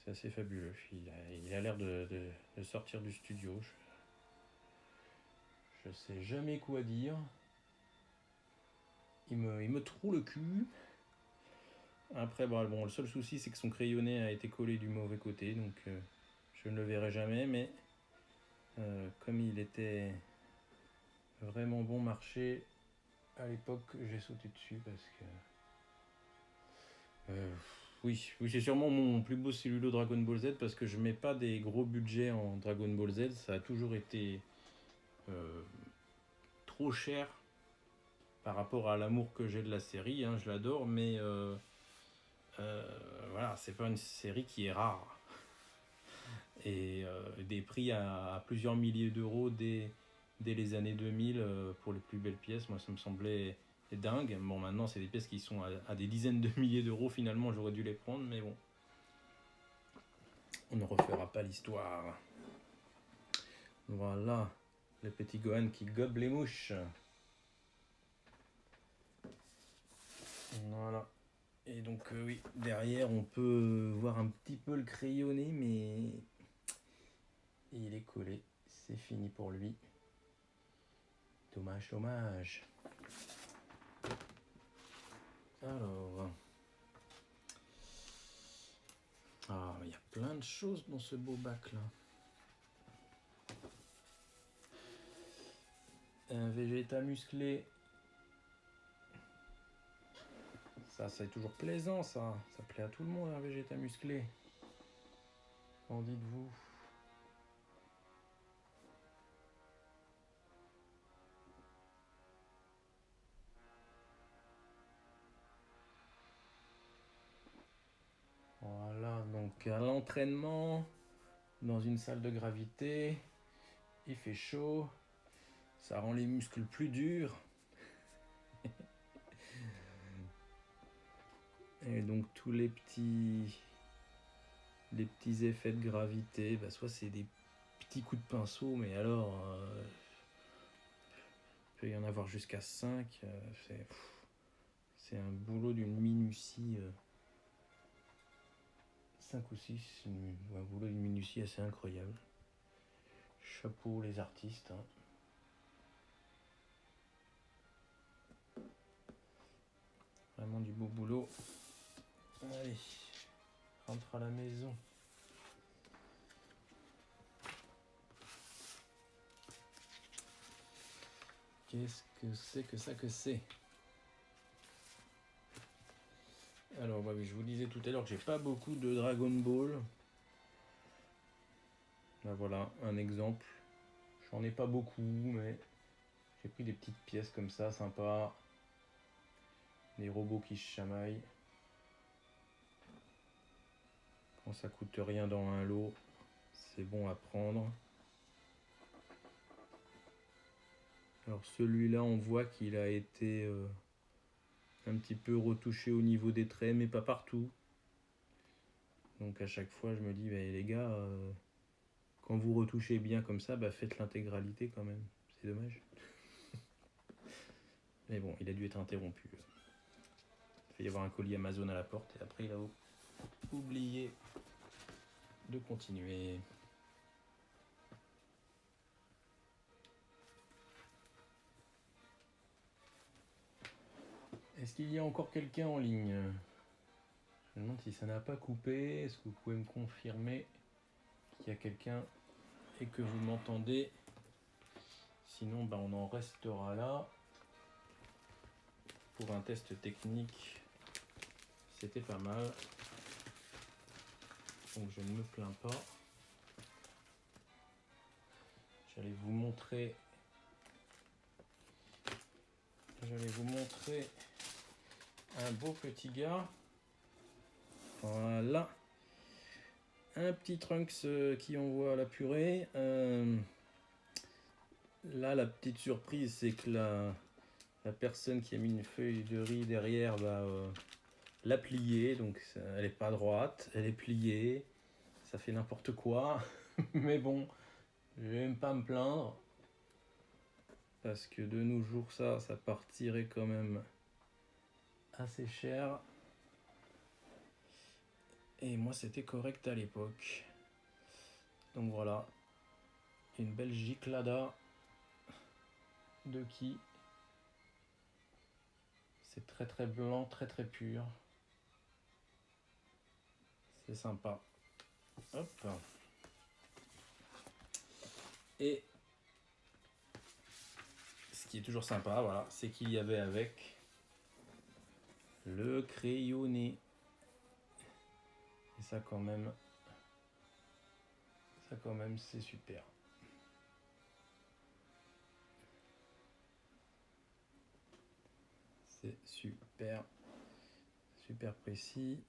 C'est assez fabuleux. Il a l'air de sortir du studio. Je sais jamais quoi dire. Il me troue le cul. Après, le seul souci, c'est que son crayonné a été collé du mauvais côté, donc je ne le verrai jamais. Mais comme il était vraiment bon marché à l'époque, j'ai sauté dessus parce que oui, c'est sûrement mon plus beau cellulo Dragon Ball Z parce que je mets pas des gros budgets en Dragon Ball Z. Ça a toujours été trop cher par rapport à l'amour que j'ai de la série. Hein, je l'adore, mais voilà, c'est pas une série qui est rare. Et des prix à plusieurs milliers d'euros dès les années 2000 pour les plus belles pièces, moi ça me semblait dingue. Bon, maintenant c'est des pièces qui sont à des dizaines de milliers d'euros, finalement j'aurais dû les prendre, mais bon, on ne refera pas l'histoire. Voilà, le petit Gohan qui gobe les mouches. Voilà. Et donc oui, derrière on peut voir un petit peu le crayonné, mais il est collé, c'est fini pour lui. Dommage. Alors, il y a plein de choses dans ce beau bac là. Un Vegeta musclé. Ça, c'est toujours plaisant, ça. Ça plaît à tout le monde, un Vegeta musclé. Qu'en dites-vous? à l'entraînement, dans une salle de gravité, il fait chaud, ça rend les muscles plus durs. Et donc tous les petits effets de gravité, soit c'est des petits coups de pinceau, mais alors il peut y en avoir jusqu'à 5. C'est un boulot d'une minutie. 5 ou 6, un boulot d'une minutie assez incroyable. Chapeau les artistes. Hein. Vraiment du beau boulot. Allez, rentre à la maison. Qu'est-ce que c'est? Alors, oui, je vous disais tout à l'heure que j'ai pas beaucoup de Dragon Ball. Voilà, un exemple. J'en ai pas beaucoup, mais j'ai pris des petites pièces comme ça, sympa. Des robots qui se chamaillent. Quand ça coûte rien dans un lot, c'est bon à prendre. Alors celui-là, on voit qu'il a été un petit peu retouché au niveau des traits, mais pas partout. Donc à chaque fois, je me dis, les gars, quand vous retouchez bien comme ça, faites l'intégralité quand même. C'est dommage. Mais bon, il a dû être interrompu. Il fait y avoir un colis Amazon à la porte et après il a oublié de continuer. Est-ce qu'il y a encore quelqu'un en ligne? Je me demande si ça n'a pas coupé. Est-ce que vous pouvez me confirmer qu'il y a quelqu'un et que vous m'entendez? Sinon, on en restera là. Pour un test technique, c'était pas mal. Donc je ne me plains pas. J'allais vous montrer un beau petit gars. Voilà. Un petit Trunks qui envoie la purée. Là, la petite surprise, c'est que la personne qui a mis une feuille de riz derrière l'a pliée. Donc, elle n'est pas droite, elle est pliée. Ça fait n'importe quoi. Mais bon, je vais même pas me plaindre. Parce que de nos jours, ça partirait quand même assez cher. Et moi, c'était correct à l'époque. Donc voilà, une belle giclada de qui. C'est très très blanc, très très pur. C'est sympa. Hop. Et ce qui est toujours sympa, voilà, c'est qu'il y avait avec le crayonné. Et ça quand même, c'est super. C'est super, super précis.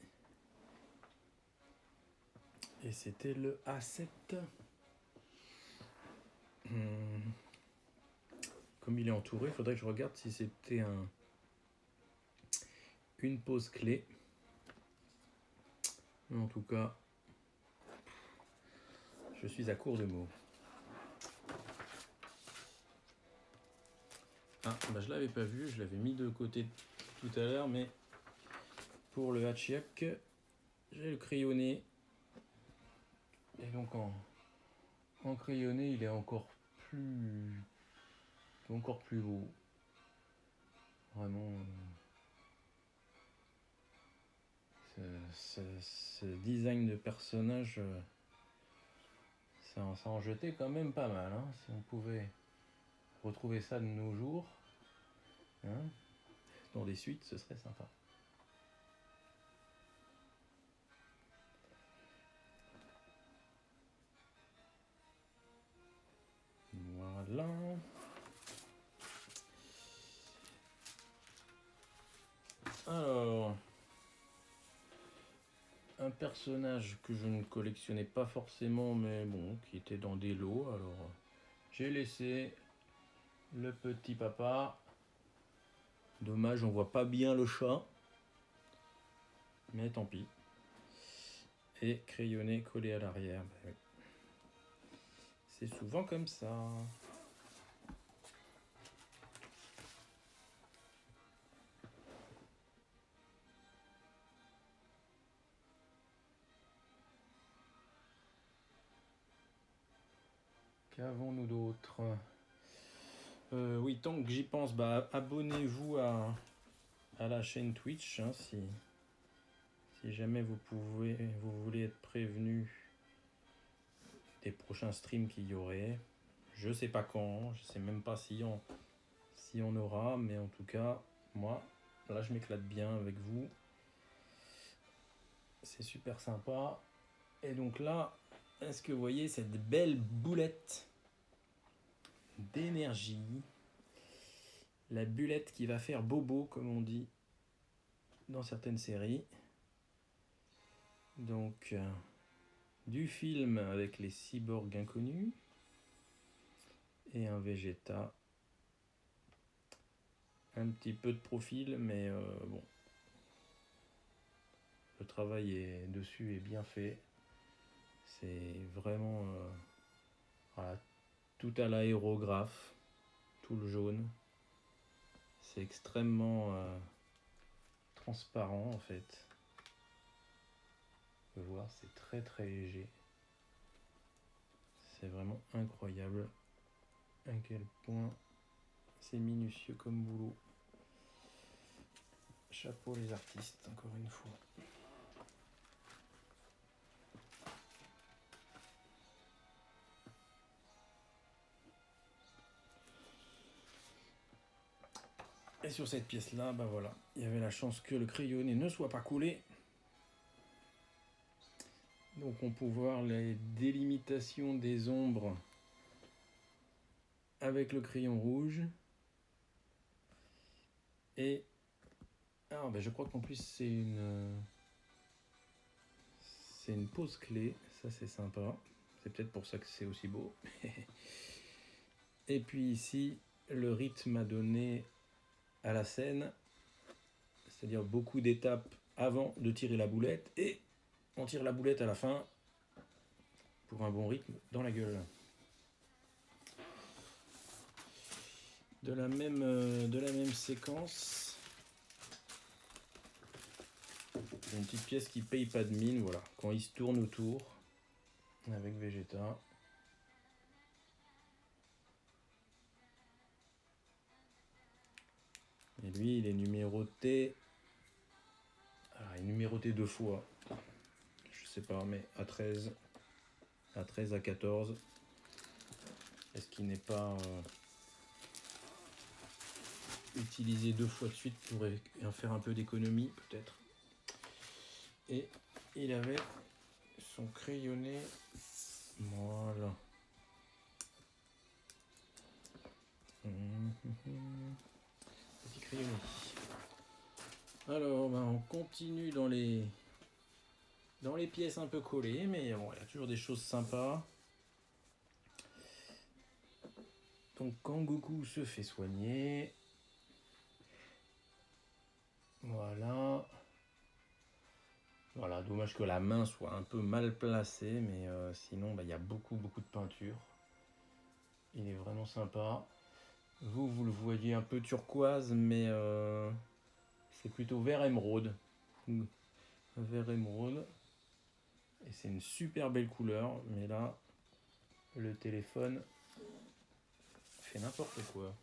Et c'était le A7. Comme il est entouré, il faudrait que je regarde si c'était une pose clé. Mais en tout cas, je suis à court de mots. Ah, je l'avais pas vu, je l'avais mis de côté tout à l'heure, mais pour le Hachiak, j'ai le crayonné. Et donc en crayonné, il est encore plus beau. Vraiment, ce design de personnage, ça en jetait quand même pas mal. Hein, si on pouvait retrouver ça de nos jours, hein, dans des suites, ce serait sympa. Voilà. Alors, un personnage que je ne collectionnais pas forcément, mais bon, qui était dans des lots. Alors, j'ai laissé le petit papa. Dommage, on voit pas bien le chat. Mais tant pis. Et crayonné collé à l'arrière. Ben oui. C'est souvent comme ça. Qu'avons-nous d'autre? Oui, tant que j'y pense, bah, abonnez-vous à la chaîne Twitch, hein, si jamais vous voulez être prévenu des prochains streams qu'il y aurait. Je sais pas quand, je sais même pas si on aura, mais en tout cas, moi, là je m'éclate bien avec vous. C'est super sympa. Et donc là, est-ce que vous voyez cette belle boulette d'énergie? La bulette qui va faire bobo, comme on dit dans certaines séries. Donc, du film avec les cyborgs inconnus et un Vegeta. Un petit peu de profil, mais bon. Le travail dessus est bien fait. C'est vraiment voilà, tout à l'aérographe, tout le jaune. C'est extrêmement transparent en fait. On peut voir, c'est très très léger. C'est vraiment incroyable à quel point c'est minutieux comme boulot. Chapeau les artistes, encore une fois. Et sur cette pièce-là, bah voilà, il y avait la chance que le crayonné ne soit pas coulé. Donc on peut voir les délimitations des ombres avec le crayon rouge. Et ah, bah je crois qu'en plus c'est une pose clé, ça c'est sympa. C'est peut-être pour ça que c'est aussi beau. Et puis ici, le rythme à donner à la scène, c'est-à-dire beaucoup d'étapes avant de tirer la boulette et on tire la boulette à la fin pour un bon rythme dans la gueule. De la même séquence, une petite pièce qui paye pas de mine, voilà, quand il se tourne autour avec Vegeta. Et lui, il est numéroté. Alors, il est numéroté 2 fois. Je sais pas, mais à 13, à 14. Est-ce qu'il n'est pas utilisé 2 fois de suite pour en faire un peu d'économie, peut-être? Et il avait son crayonné. Voilà. Petit crayonné. Alors, ben, on continue dans les pièces un peu collées, mais bon, il y a toujours des choses sympas. Donc, quand Goku se fait soigner, voilà. Voilà, dommage que la main soit un peu mal placée, mais sinon, il y a beaucoup de peinture. Il est vraiment sympa. Vous le voyez un peu turquoise, mais c'est plutôt vert émeraude. Vert émeraude. Et c'est une super belle couleur, mais là, le téléphone fait n'importe quoi.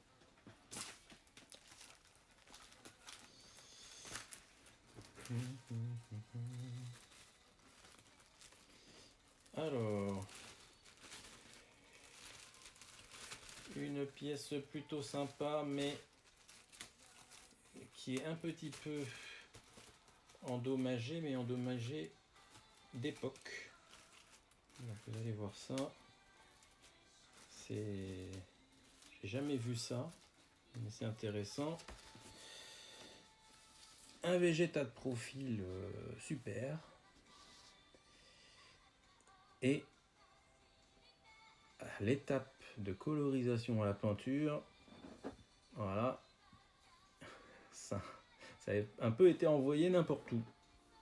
Alors, une pièce plutôt sympa, mais qui est un petit peu endommagée, mais endommagée d'époque. Donc vous allez voir ça. J'ai jamais vu ça, mais c'est intéressant. Un Vegeta de profil super. Et à l'étape de colorisation à la peinture, voilà, ça a un peu été envoyé n'importe où.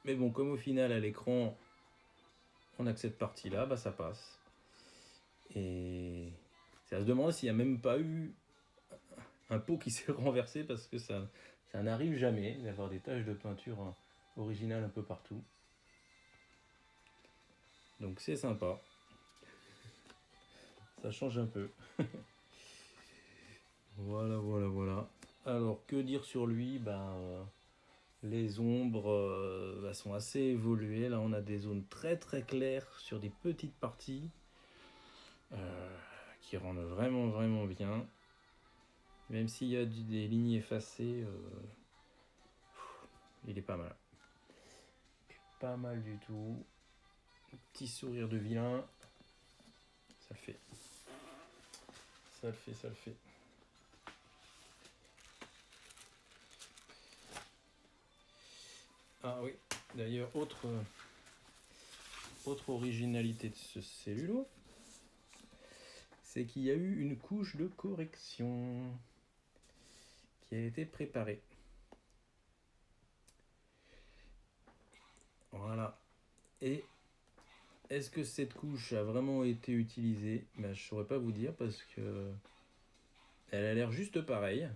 Mais bon, comme au final à l'écran, on a que cette partie-là, bah ça passe. Et c'est à se demander s'il n'y a même pas eu un pot qui s'est renversé, parce que ça n'arrive jamais d'avoir des taches de peinture originales un peu partout. Donc c'est sympa. Ça change un peu. Voilà. Alors, que dire sur lui? Les ombres sont assez évoluées. Là, on a des zones très très claires sur des petites parties qui rendent vraiment bien. Même s'il y a des lignes effacées, il est pas mal. Pas mal du tout. Petit sourire de vilain. Ça le fait. Ça le fait. Ah oui, d'ailleurs, autre originalité de ce cellulo, c'est qu'il y a eu une couche de correction qui a été préparée. Voilà. Et est-ce que cette couche a vraiment été utilisée? Je ne saurais pas vous dire, parce que elle a l'air juste pareille.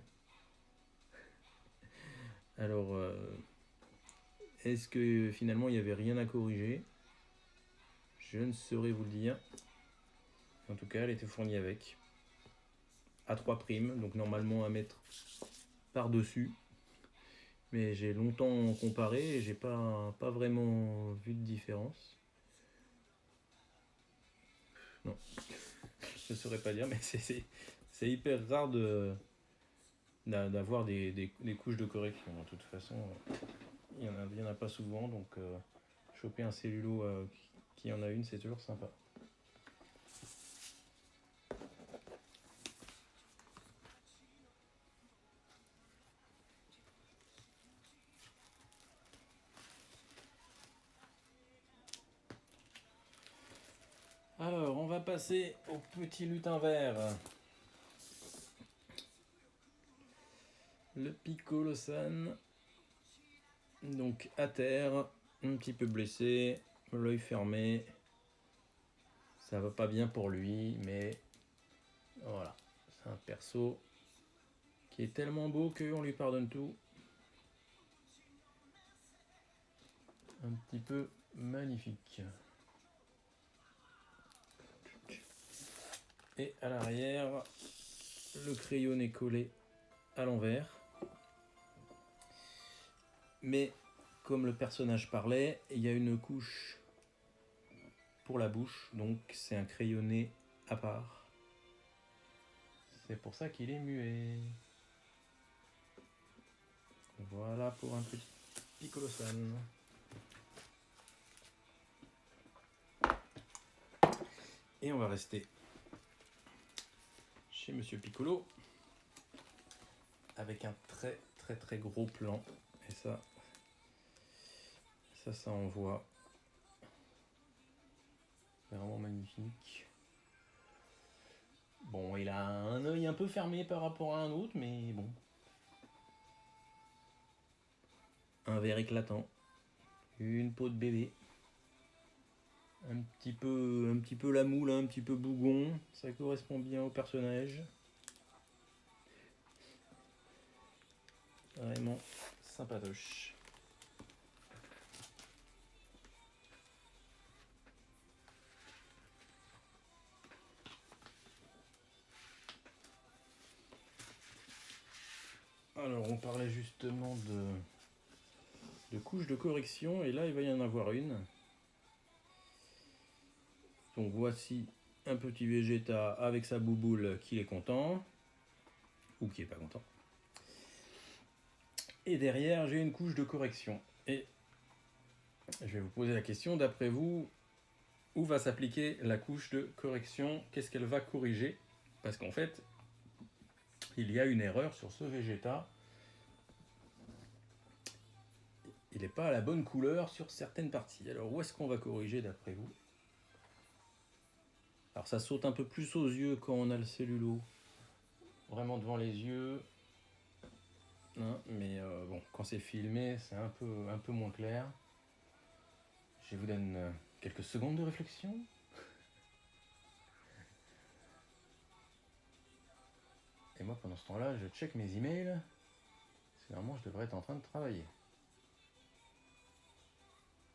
Alors, est-ce que finalement il n'y avait rien à corriger? Je ne saurais vous le dire. En tout cas, elle était fournie avec. À 3 primes, donc normalement à mettre par-dessus. Mais j'ai longtemps comparé et j'ai pas vraiment vu de différence. Non, je ne saurais pas dire, mais c'est hyper rare d'avoir des couches de correction. De toute façon, il n'y en a pas souvent, donc choper un cellulo qui en a une, c'est toujours sympa. Alors, on va passer au petit lutin vert. Le Piccolo-san. Donc à terre, un petit peu blessé, l'œil fermé. Ça va pas bien pour lui, mais voilà. C'est un perso qui est tellement beau qu'on lui pardonne tout. Un petit peu magnifique. Et à l'arrière, le crayon est collé à l'envers. Mais comme le personnage parlait, il y a une couche pour la bouche, donc c'est un crayonné à part. C'est pour ça qu'il est muet. Voilà pour un petit Piccolo-san. Et on va rester chez Monsieur Piccolo avec un très gros plan. Et ça envoie. C'est vraiment magnifique. Bon, il a un œil un peu fermé par rapport à un autre, mais bon. Un verre éclatant. Une peau de bébé. Un petit peu la moule, un petit peu bougon. Ça correspond bien au personnage. Vraiment sympatoche. Alors, on parlait justement de couches de correction, et là, il va y en avoir une. Donc, voici un petit Vegeta avec sa bouboule qui est content, ou qui est pas content. Et derrière, j'ai une couche de correction. Et je vais vous poser la question, d'après vous, où va s'appliquer la couche de correction? Qu'est-ce qu'elle va corriger? Parce qu'en fait, il y a une erreur sur ce Vegeta. Il n'est pas à la bonne couleur sur certaines parties. Alors, où est-ce qu'on va corriger d'après vous? Alors ça saute un peu plus aux yeux quand on a le cellulo vraiment devant les yeux. Hein, mais bon, quand c'est filmé, c'est un peu moins clair. Je vous donne quelques secondes de réflexion. Et moi, pendant ce temps-là, je check mes emails. Parce que normalement, je devrais être en train de travailler.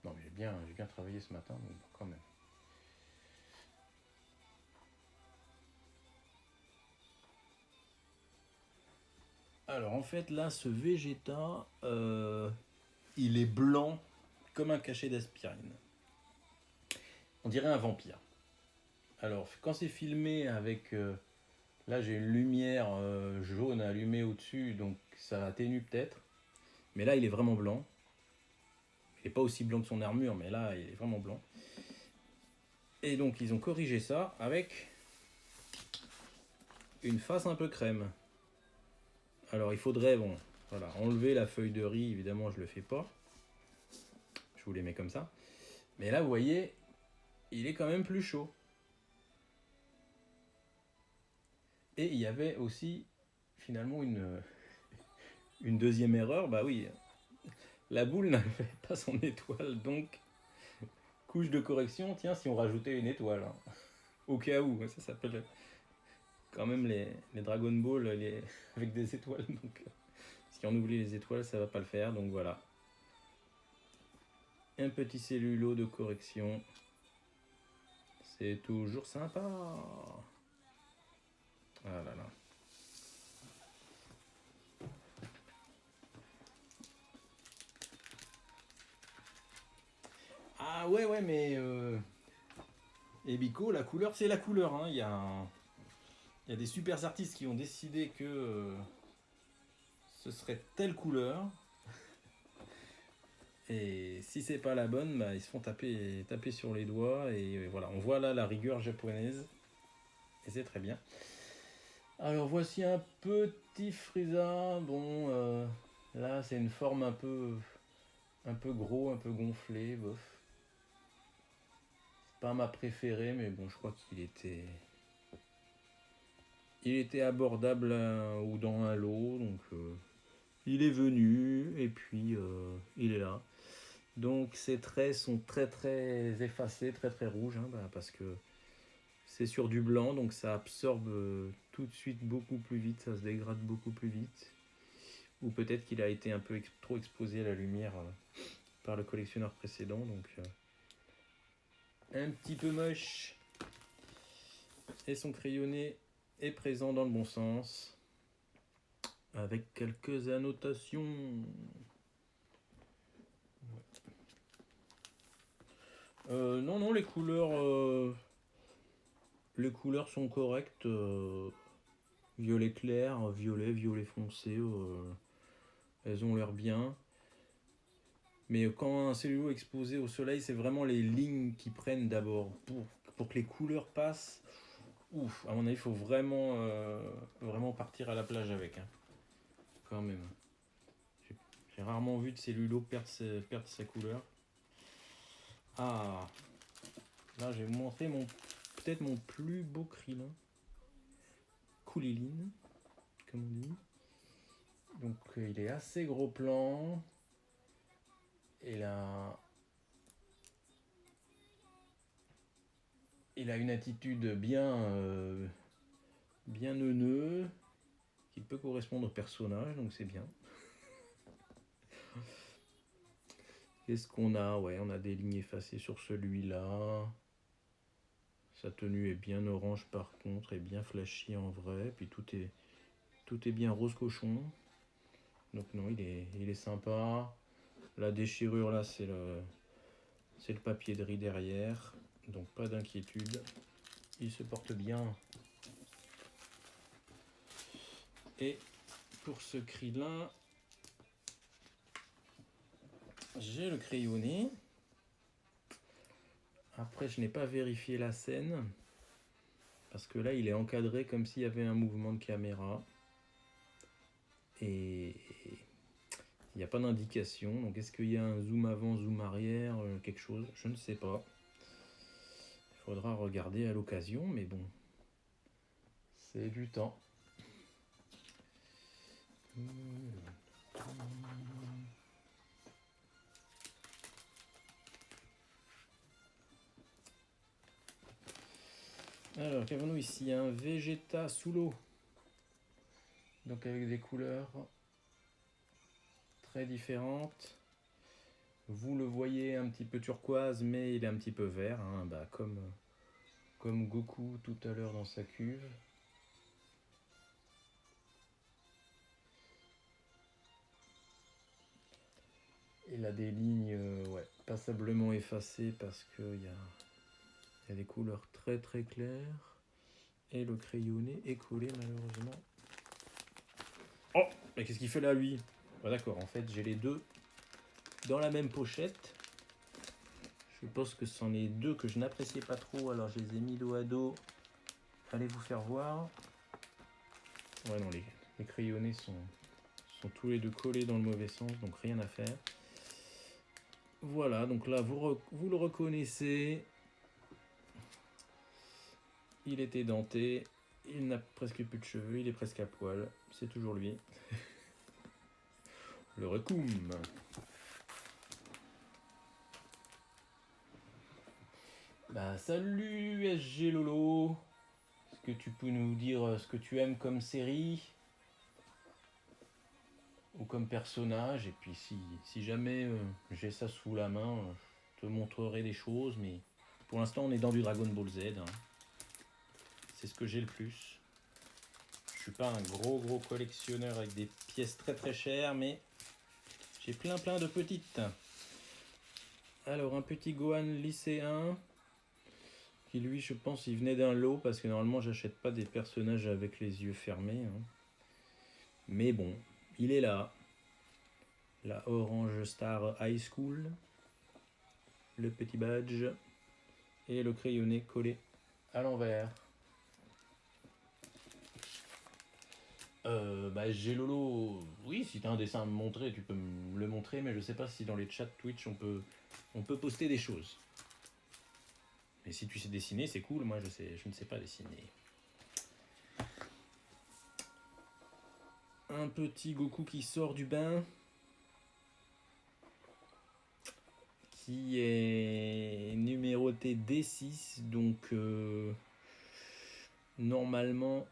Non, mais j'ai bien travaillé ce matin, mais quand même. Alors, en fait, là, ce Vegeta, il est blanc comme un cachet d'aspirine. On dirait un vampire. Alors, quand c'est filmé avec... là, j'ai une lumière jaune allumée au-dessus, donc ça atténue peut-être. Mais là, il est vraiment blanc. Il n'est pas aussi blanc que son armure, mais là, il est vraiment blanc. Et donc, ils ont corrigé ça avec une face un peu crème. Alors, il faudrait, bon, voilà, enlever la feuille de riz. Évidemment, je ne le fais pas. Je vous les mets comme ça. Mais là, vous voyez, il est quand même plus chaud. Et il y avait aussi, finalement, une deuxième erreur. Bah oui, la boule n'avait pas son étoile, donc couche de correction. Tiens, si on rajoutait une étoile, hein, au cas où, ça s'appelle quand même les Dragon Ball avec des étoiles. Donc, si on oublie les étoiles, ça va pas le faire. Donc voilà, un petit cellulo de correction, c'est toujours sympa. Ah là là. Ah ouais, mais Ebiko, la couleur, c'est la couleur. Hein. Il y a des super artistes qui ont décidé que ce serait telle couleur. Et si c'est pas la bonne, bah, ils se font taper sur les doigts. Et voilà, on voit là la rigueur japonaise. Et c'est très bien. Alors voici un petit Frieza. Bon, là c'est une forme un peu gros, un peu gonflé. Bof. C'est pas ma préférée, mais bon, je crois qu'il était... Il était abordable ou dans un lot, donc il est venu et puis il est là. Donc ces traits sont très très effacés, très très rouges, hein, bah, parce que c'est sur du blanc, donc ça absorbe tout de suite beaucoup plus vite, ça se dégrade beaucoup plus vite. Ou peut-être qu'il a été un peu trop exposé à la lumière par le collectionneur précédent, donc un petit peu moche. Et son crayonné est présent dans le bon sens, avec quelques annotations. Non, les couleurs sont correctes. Violet clair, violet foncé, elles ont l'air bien. Mais quand un cellulo est exposé au soleil, c'est vraiment les lignes qui prennent d'abord. Pour que les couleurs passent, ouf, à mon avis, il faut vraiment partir à la plage avec. Hein. Quand même. J'ai rarement vu de cellulo perdre sa couleur. Ah, là, je vais vous montrer peut-être mon plus beau Krillin. Kouliline, comme on dit. Donc, il est assez gros plan. Il a une attitude bien neuneux, qui peut correspondre au personnage, donc c'est bien. Qu'est-ce qu'on a? Ouais, on a des lignes effacées sur celui-là. Sa tenue est bien orange par contre, et bien flashy en vrai. Puis tout est bien rose cochon. Donc non, il est sympa. La déchirure là, c'est le papier de riz derrière. Donc pas d'inquiétude. Il se porte bien. Et pour ce Krillin, j'ai le crayonné. Après, je n'ai pas vérifié la scène. Parce que là, il est encadré comme s'il y avait un mouvement de caméra. Et il n'y a pas d'indication. Donc, est-ce qu'il y a un zoom avant, zoom arrière, quelque chose? Je ne sais pas. Faudra regarder à l'occasion, mais bon, c'est du temps. Alors, qu'avons-nous ici? Un Vegeta sous l'eau. Donc avec des couleurs très différentes. Vous le voyez un petit peu turquoise, mais il est un petit peu vert, hein, comme Goku tout à l'heure dans sa cuve. Il a des lignes passablement effacées parce qu'il y a des couleurs très très claires. Et le crayonné est collé malheureusement. Oh, mais qu'est-ce qu'il fait là lui? D'accord, en fait j'ai les deux dans la même pochette. Je pense que ce sont les deux que je n'appréciais pas trop, alors je les ai mis dos à dos. Allez vous faire voir. Ouais non, les crayonnés sont tous les deux collés dans le mauvais sens, donc rien à faire. Voilà, donc là vous le reconnaissez. Il était denté, il n'a presque plus de cheveux, il est presque à poil. C'est toujours lui. Le Recoum. Bah salut SG Lolo. Est-ce que tu peux nous dire ce que tu aimes comme série ou comme personnage? Et puis si jamais j'ai ça sous la main, je te montrerai des choses, mais pour l'instant on est dans du Dragon Ball Z. Hein. C'est ce que j'ai le plus. Je suis pas un gros collectionneur avec des pièces très très chères, mais j'ai plein de petites. Alors un petit Gohan lycéen, qui lui je pense il venait d'un lot, parce que normalement j'achète pas des personnages avec les yeux fermés. Hein. Mais bon, il est là. La Orange Star High School. Le petit badge. Et le crayonné collé à l'envers. J'ai Lolo. Oui, si t'as un dessin à me montrer, tu peux me le montrer, mais je sais pas si dans les chats Twitch on peut poster des choses. Mais si tu sais dessiner, c'est cool. Moi, je ne sais pas dessiner. Un petit Goku qui sort du bain, qui est numéroté D6, donc normalement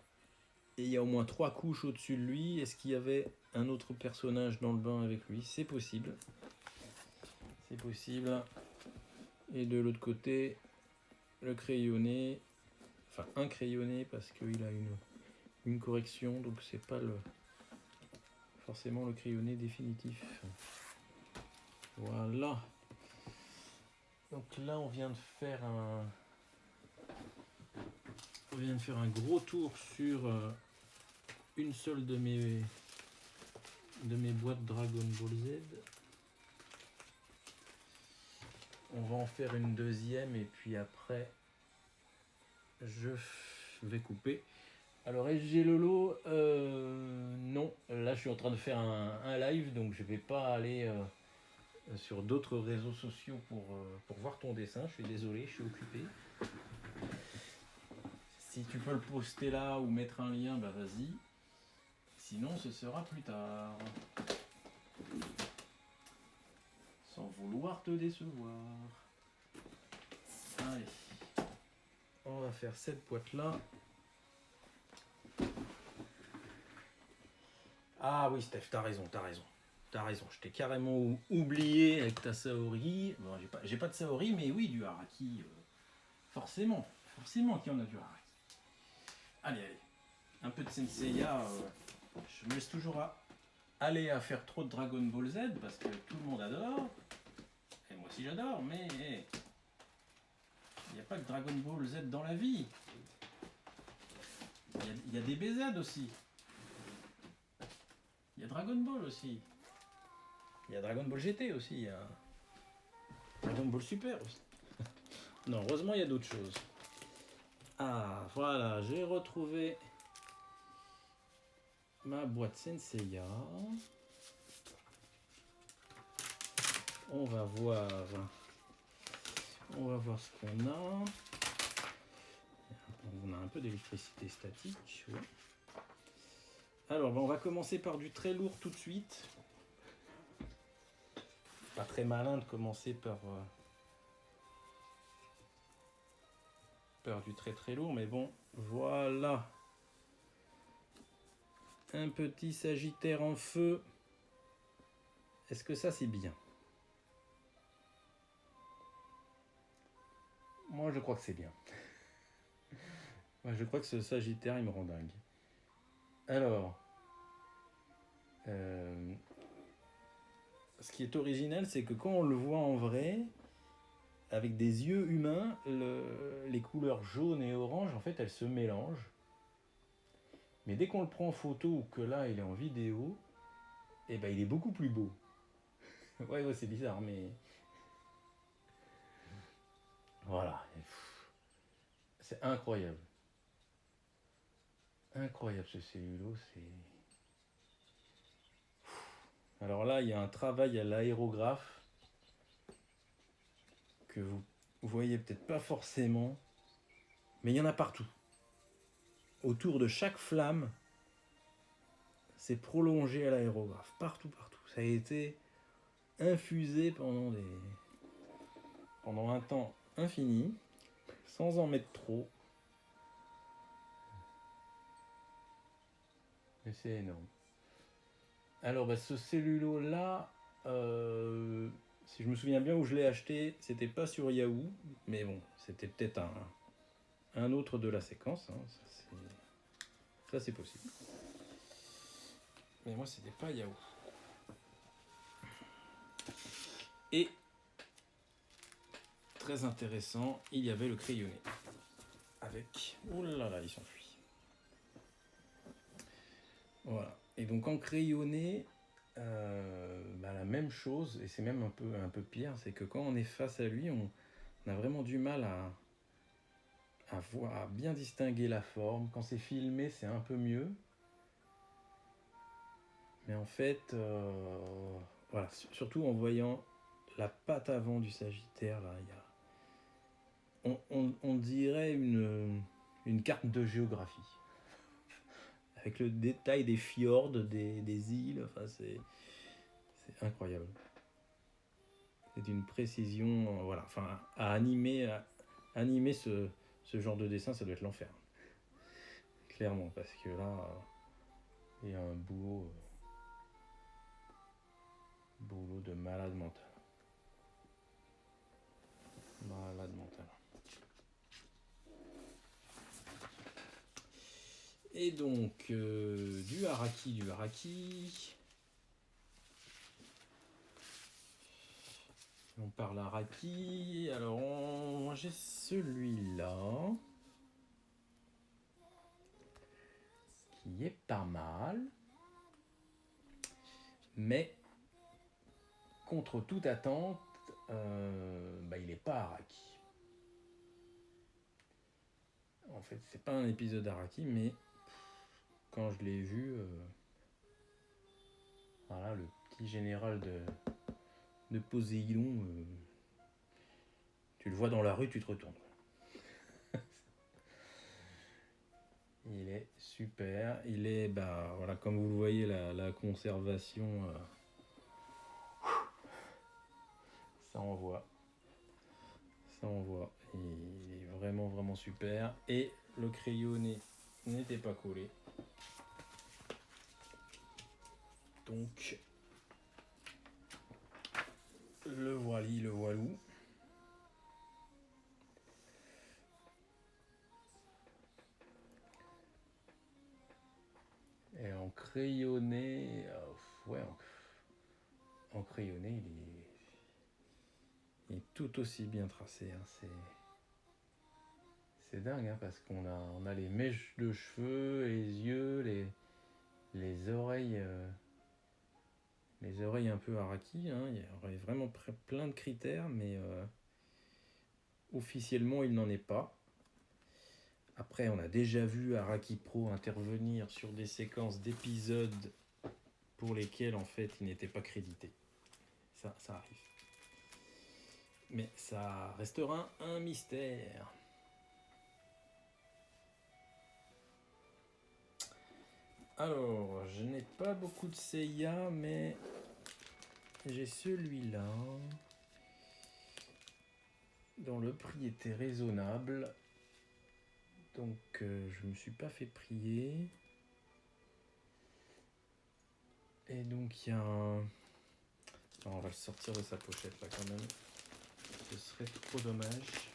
il y a au moins 3 couches au-dessus de lui. Est-ce qu'il y avait un autre personnage dans le bain avec lui? C'est possible. C'est possible. Et de l'autre côté, le crayonné, enfin un crayonné parce qu'il a une correction, donc c'est pas forcément le crayonné définitif. Voilà. Donc là on vient de faire un gros tour sur une seule de mes boîtes Dragon Ball Z. On va en faire une deuxième et puis après je vais couper. Alors SG Lolo, non, là je suis en train de faire un live, donc je vais pas aller sur d'autres réseaux sociaux pour voir ton dessin. Je suis désolé, je suis occupé. Si tu peux le poster là ou mettre un lien, bah vas-y. Sinon ce sera plus tard. Sans vouloir te décevoir. Allez, on va faire cette boîte là. Ah oui Steph, t'as raison. Je t'ai carrément oublié avec ta Saori. Bon, j'ai pas de Saori, mais oui, du Haraki. Forcément qu'il y en a du Haraki. Allez. Un peu de Senseiya. Je me laisse toujours aller à faire trop de Dragon Ball Z parce que tout le monde adore. Et moi aussi j'adore, mais il n'y a pas que Dragon Ball Z dans la vie. Il y a des BZ aussi. Il y a Dragon Ball aussi. Il y a Dragon Ball GT aussi. Il y a Dragon Ball Super aussi. Non, heureusement il y a d'autres choses. Ah, voilà, j'ai retrouvé ma boîte Senseiya. On va voir ce qu'on a. On a un peu d'électricité statique. Ouais. Alors, on va commencer par du très lourd tout de suite. Pas très malin de commencer par du très très lourd, mais bon, voilà. Un petit Sagittaire en feu. Est-ce que ça c'est bien? Moi je crois que c'est bien. Moi je crois que ce Sagittaire il me rend dingue. Alors, ce qui est original, c'est que quand on le voit en vrai, avec des yeux humains, les couleurs jaune et orange, en fait, elles se mélangent. Mais dès qu'on le prend en photo ou que là, il est en vidéo, eh ben, il est beaucoup plus beau. Ouais, c'est bizarre, mais... Voilà. C'est incroyable. Incroyable ce cellulo, c'est... Alors là, il y a un travail à l'aérographe que vous voyez peut-être pas forcément, mais il y en a partout. Autour de chaque flamme, c'est prolongé à l'aérographe. Partout, partout. Ça a été infusé pendant un temps infini, sans en mettre trop. Et c'est énorme. Alors, ce cellulo-là, si je me souviens bien où je l'ai acheté, c'était pas sur Yahoo, mais bon, c'était peut-être un autre de la séquence. Hein. Ça, c'est possible. Mais moi, c'était pas Yahoo. Et, très intéressant, il y avait le crayonné. Avec... Oh là là, il s'enfuit. Voilà. Et donc en crayonné, la même chose, et c'est même un peu pire, c'est que quand on est face à lui, on a vraiment du mal à bien distinguer la forme. Quand c'est filmé, c'est un peu mieux. Mais en fait, voilà, surtout en voyant la patte avant du Sagittaire, là, on dirait une carte de géographie. Avec le détail des fjords, des îles, enfin c'est incroyable. C'est d'une précision, voilà, enfin à animer ce genre de dessin, ça doit être l'enfer. Clairement, parce que là, il y a un boulot de malade mental. Malade mental. Et donc, du haraki. On parle haraki. Alors, j'ai celui-là. Qui est pas mal. Mais, contre toute attente, il n'est pas haraki. En fait, c'est pas un épisode haraki, mais quand je l'ai vu, voilà, le petit général de Poséidon, tu le vois dans la rue, tu te retournes. Il est super. Il est, voilà, comme vous le voyez, la conservation, ça envoie. Ça envoie. Il est vraiment, vraiment super. Et le crayonné n'était pas collé. Donc, le voilou. Et en crayonné, en crayonné, il est tout aussi bien tracé. Hein. C'est dingue, hein, parce qu'on a les mèches de cheveux, les yeux, les oreilles, un peu haraki. Hein. Il y aurait vraiment plein de critères, mais officiellement, il n'en est pas. Après, on a déjà vu Haraki Pro intervenir sur des séquences d'épisodes pour lesquels, en fait, il n'était pas crédité. Ça arrive. Mais ça restera un mystère. Alors, je n'ai pas beaucoup de Seiya, mais j'ai celui-là, dont le prix était raisonnable. Donc, je me suis pas fait prier. Et donc, il y a un... Alors, on va le sortir de sa pochette, là, quand même. Ce serait trop dommage.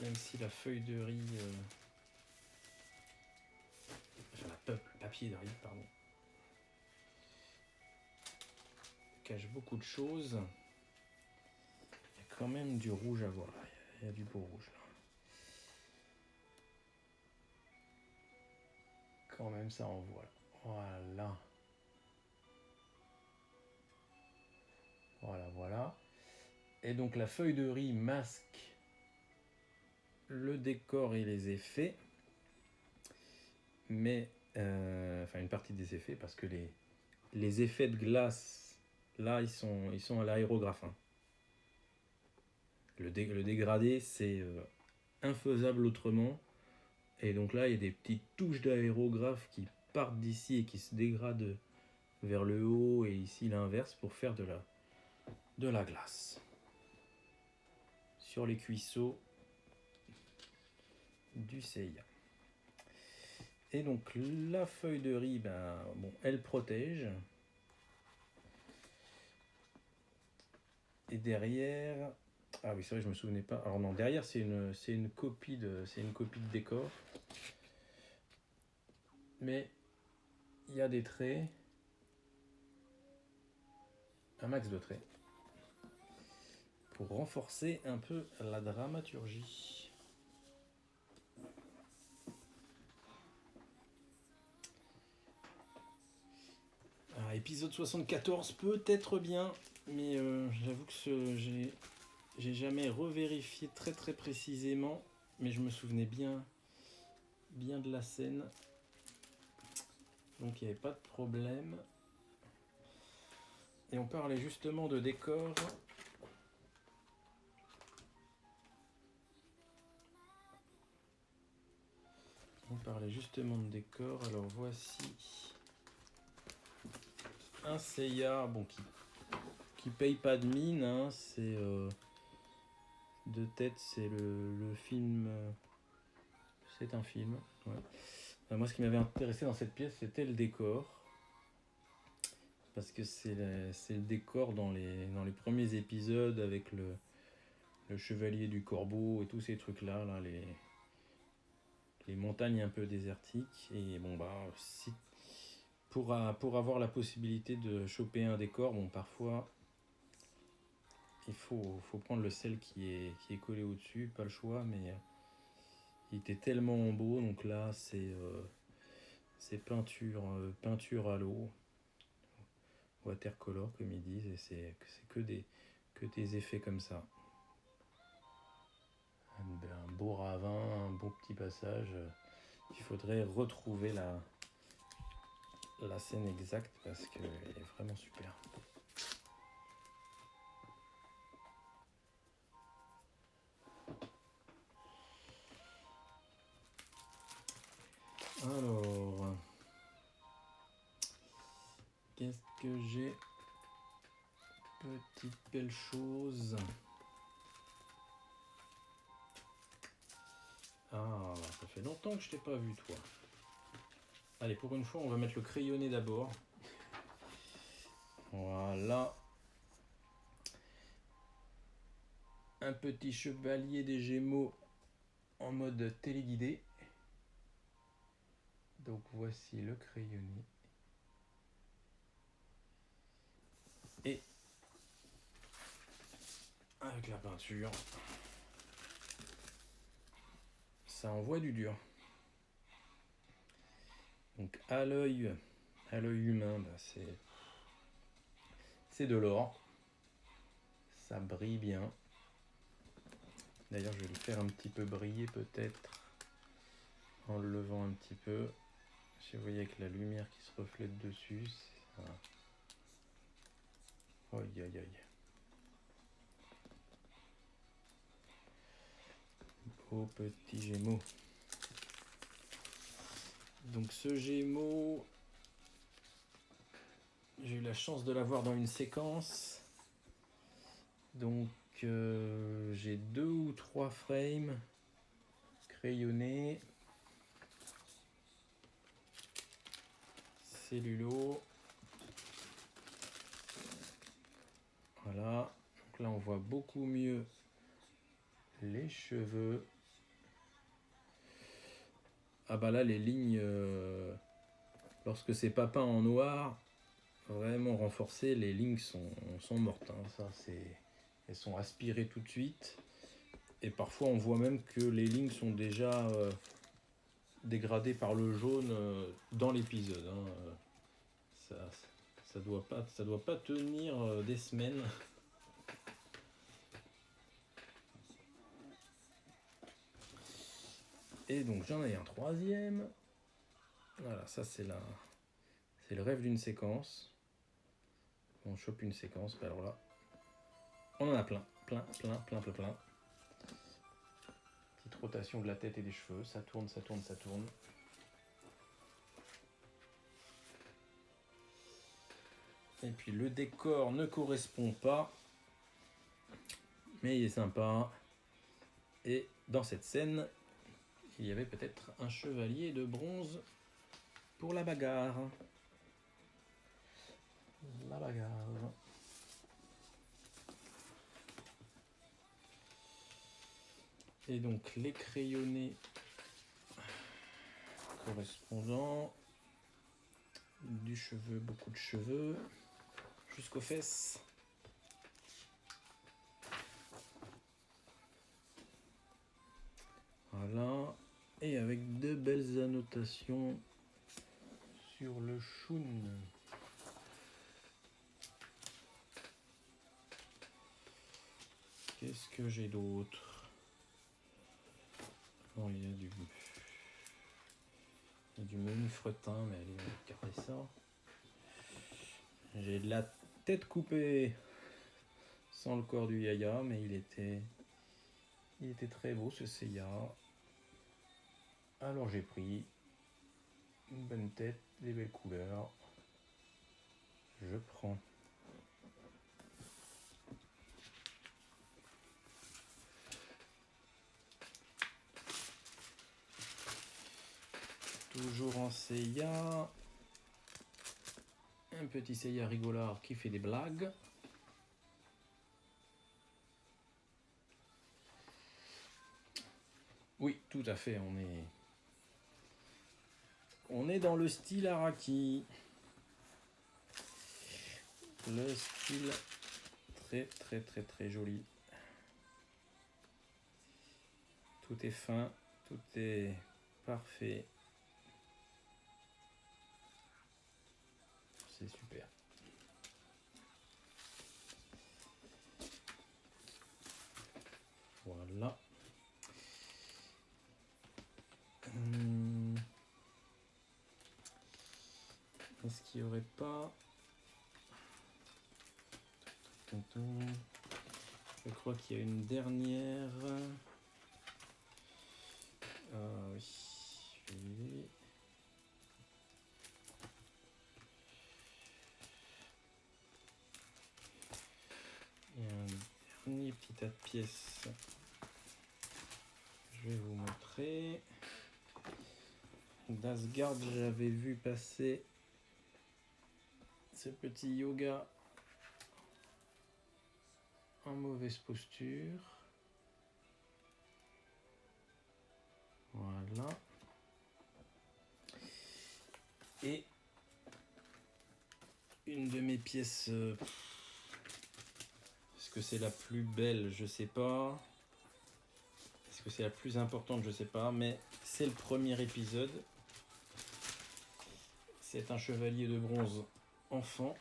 Même si la feuille de riz... Enfin, le papier de riz, pardon. Cache beaucoup de choses. Il y a quand même du rouge à voir. Il y a du beau rouge, là. Quand même, ça envoie. Voilà. Voilà. Et donc, la feuille de riz masque le décor et les effets. Mais... enfin, une partie des effets, parce que les effets de glace, là, ils sont à l'aérographe. Hein. Le dégradé, c'est infaisable autrement. Et donc là, il y a des petites touches d'aérographe qui partent d'ici et qui se dégradent vers le haut, et ici l'inverse, pour faire de la glace. Sur les cuisseaux du Seiya. Et donc la feuille de riz, elle protège. Et derrière... Ah oui, c'est vrai, je me souvenais pas. Alors non, derrière, c'est une copie de décor. Mais il y a des traits. Un max de traits. Pour renforcer un peu la dramaturgie. Alors, épisode 74 peut-être bien, mais j'avoue que j'ai jamais revérifié très très précisément, mais je me souvenais bien de la scène. Donc il n'y avait pas de problème. Et on parlait justement de décor. Alors voici un Seiya qui paye pas de mine. Hein, c'est de tête, c'est le film. C'est un film. Ouais. Moi, ce qui m'avait intéressé dans cette pièce, c'était le décor. Parce que c'est le décor dans les premiers épisodes avec le chevalier du corbeau et tous ces trucs-là, là, les montagnes un peu désertiques. Et bon, si, pour avoir la possibilité de choper un décor, parfois, il faut prendre le sel qui est collé au-dessus, pas le choix, mais il était tellement beau, donc là, c'est peinture à l'eau. Watercolor comme ils disent, et c'est que des effets comme ça. Un beau ravin, un beau petit passage. Il faudrait retrouver la scène exacte parce qu'elle est vraiment super. Alors, qu'est-ce que j'ai? Petite belle chose. Ah, ça fait longtemps que je t'ai pas vu, toi. Allez, pour une fois, on va mettre le crayonné d'abord. Voilà. Un petit chevalier des Gémeaux en mode téléguidé. Donc voici le crayonné. Et avec la peinture, ça envoie du dur. Donc à l'œil humain, c'est de l'or. Ça brille bien. D'ailleurs, je vais le faire un petit peu briller peut-être en le levant un petit peu. Si vous voyez avec la lumière qui se reflète dessus, voilà. Aïe aïe aïe. Beau petit Gémeaux. Donc ce Gémeaux, j'ai eu la chance de l'avoir dans une séquence. Donc j'ai 2 ou 3 frames crayonnés. Cellulo. Voilà. Donc là on voit beaucoup mieux les cheveux. Ah bah là les lignes, lorsque c'est pas peint en noir, vraiment renforcé, les lignes sont mortes. Hein. Ça, elles sont aspirées tout de suite. Et parfois on voit même que les lignes sont déjà dégradées par le jaune dans l'épisode. Hein. Ça doit pas tenir des semaines. Et donc j'en ai un troisième. Voilà, ça c'est le rêve d'une séquence. On chope une séquence, bah alors là, on en a plein. Petite rotation de la tête et des cheveux, ça tourne. Et puis le décor ne correspond pas, mais il est sympa. Et dans cette scène, il y avait peut-être un chevalier de bronze pour la bagarre. La bagarre. Et donc les crayonnés correspondants, du cheveu, beaucoup de cheveux, jusqu'aux fesses. Voilà, et avec de belles annotations sur le Shun. Qu'est-ce que j'ai d'autre? Bon, il y a du menu fretin, mais allez, on va garder ça. J'ai de la tête coupée sans le corps du Yaya, mais il était très beau ce Seiya. Alors j'ai pris une bonne tête, des belles couleurs. Je prends. Toujours en Seiya. Un petit Seiya rigolard qui fait des blagues. Oui, tout à fait, on est dans le style Araki. Le style très joli. Tout est fin, tout est parfait. C'est super. Voilà. Est-ce qu'il n'y aurait pas... Je crois qu'il y a une dernière... oui. Il y a un dernier petit tas de pièces. Je vais vous montrer. D'Asgard, j'avais vu passer ce petit yoga en mauvaise posture. Voilà. Et une de mes pièces, est-ce que c'est la plus belle? Je sais pas. Est-ce que c'est la plus importante? Je sais pas. Mais c'est le premier épisode. C'est un chevalier de bronze enfant.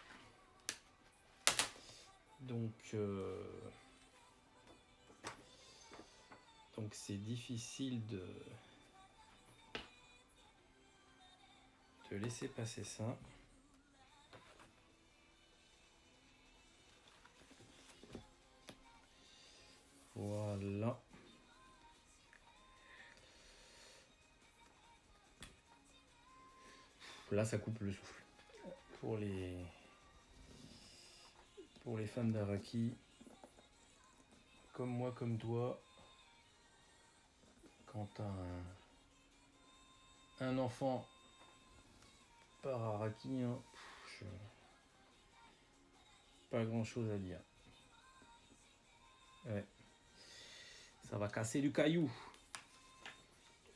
Donc c'est difficile de laisser passer ça. Voilà. Là, ça coupe le souffle. Pour les fans d'Araki, comme moi, comme toi, quand un enfant par Araki, hein, pas grand chose à dire. Ouais. Ça va casser du caillou.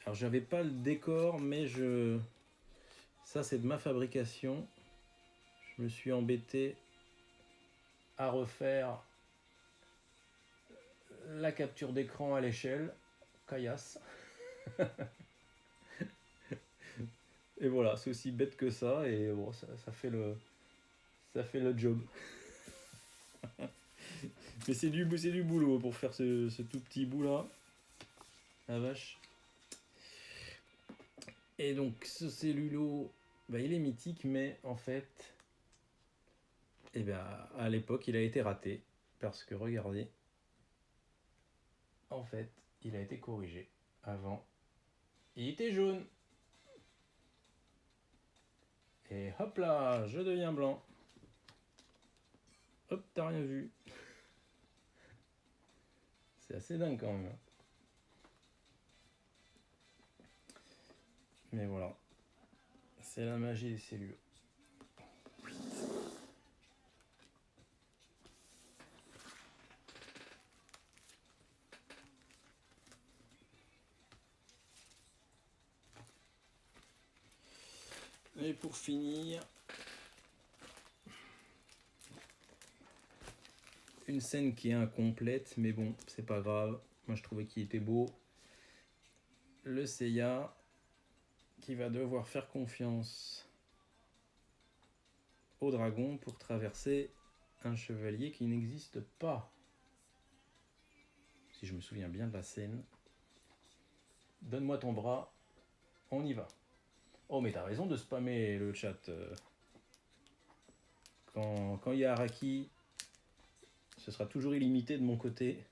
Alors j'avais pas le décor, mais ça c'est de ma fabrication. Je me suis embêté à refaire la capture d'écran à l'échelle. Caillasse. Et voilà, c'est aussi bête que ça, et bon, ça fait le job. Mais c'est du boulot pour faire ce tout petit bout là. La vache. Et donc ce cellulo, bah, il est mythique, mais en fait, à l'époque, il a été raté. Parce que regardez, en fait, il a été corrigé. Avant, il était jaune. Et hop là, je deviens blanc. Hop, t'as rien vu. C'est assez dingue quand même. Mais voilà. C'est la magie des cellules. Et pour finir, une scène qui est incomplète, mais bon, c'est pas grave. Moi, je trouvais qu'il était beau. Le Seiya qui va devoir faire confiance au dragon pour traverser un chevalier qui n'existe pas. Si je me souviens bien de la scène. Donne-moi ton bras, on y va. Oh, mais t'as raison de spammer le chat. Quand il y a Araki, ce sera toujours illimité de mon côté.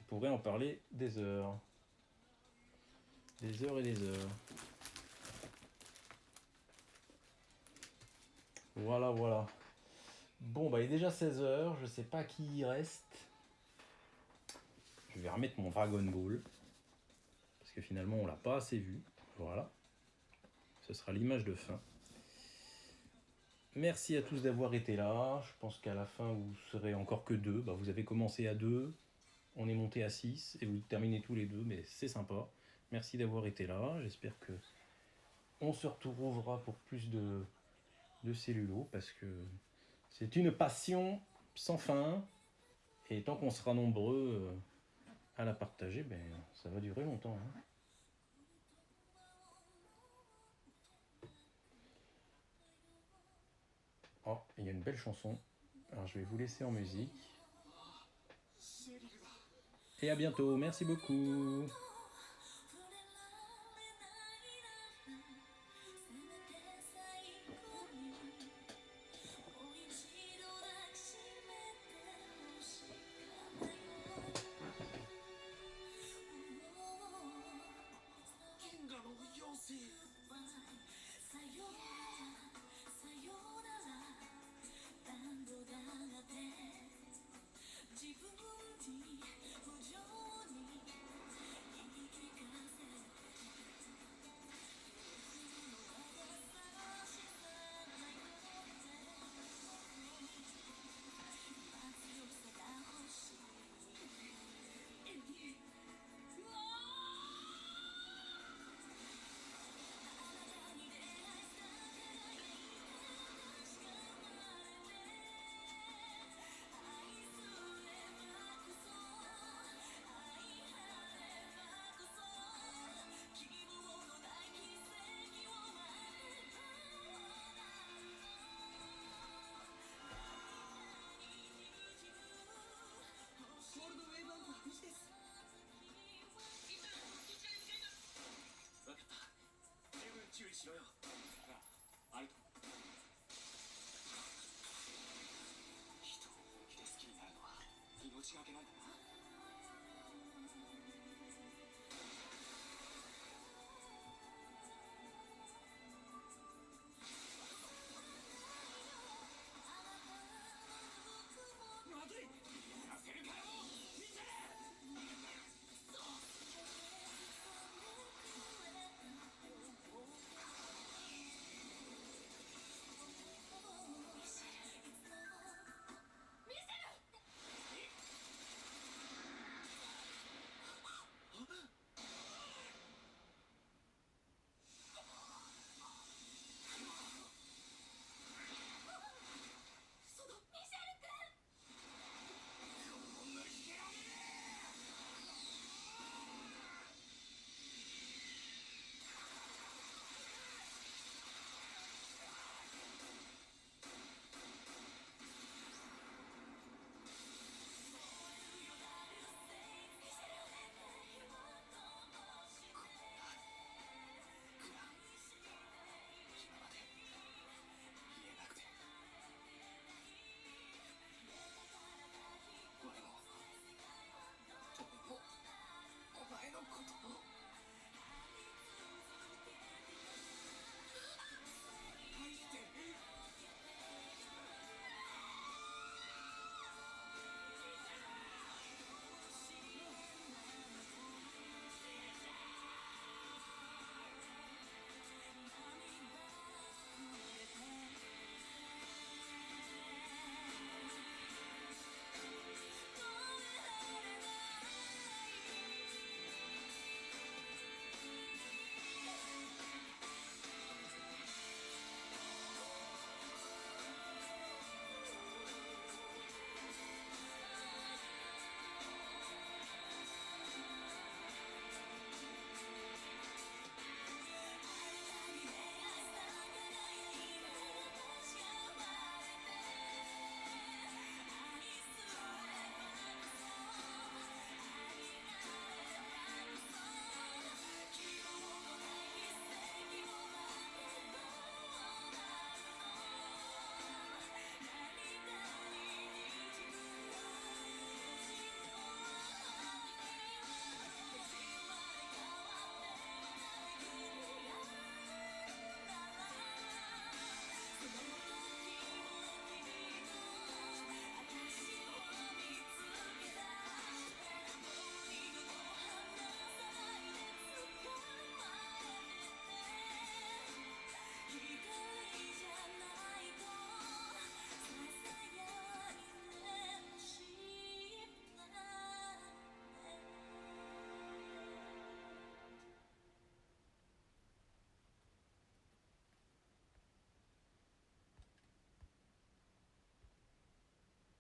On pourrait en parler des heures. Des heures et des heures. Voilà, voilà. Bon, bah il est déjà 16h, je sais pas qui y reste. Je vais remettre mon Dragon Ball. Parce que finalement, on l'a pas assez vu. Voilà. Ce sera l'image de fin. Merci à tous d'avoir été là. Je pense qu'à la fin, vous serez encore que 2. Bah, vous avez commencé à 2. On est monté à 6. Et vous terminez tous les 2. Mais c'est sympa. Merci d'avoir été là. J'espère que on se retrouvera pour plus de cellulo. Parce que c'est une passion sans fin. Et tant qu'on sera nombreux à la partager, ben, ça va durer longtemps. Hein. Oh, il y a une belle chanson. Alors je vais vous laisser en musique. Et à bientôt. Merci beaucoup.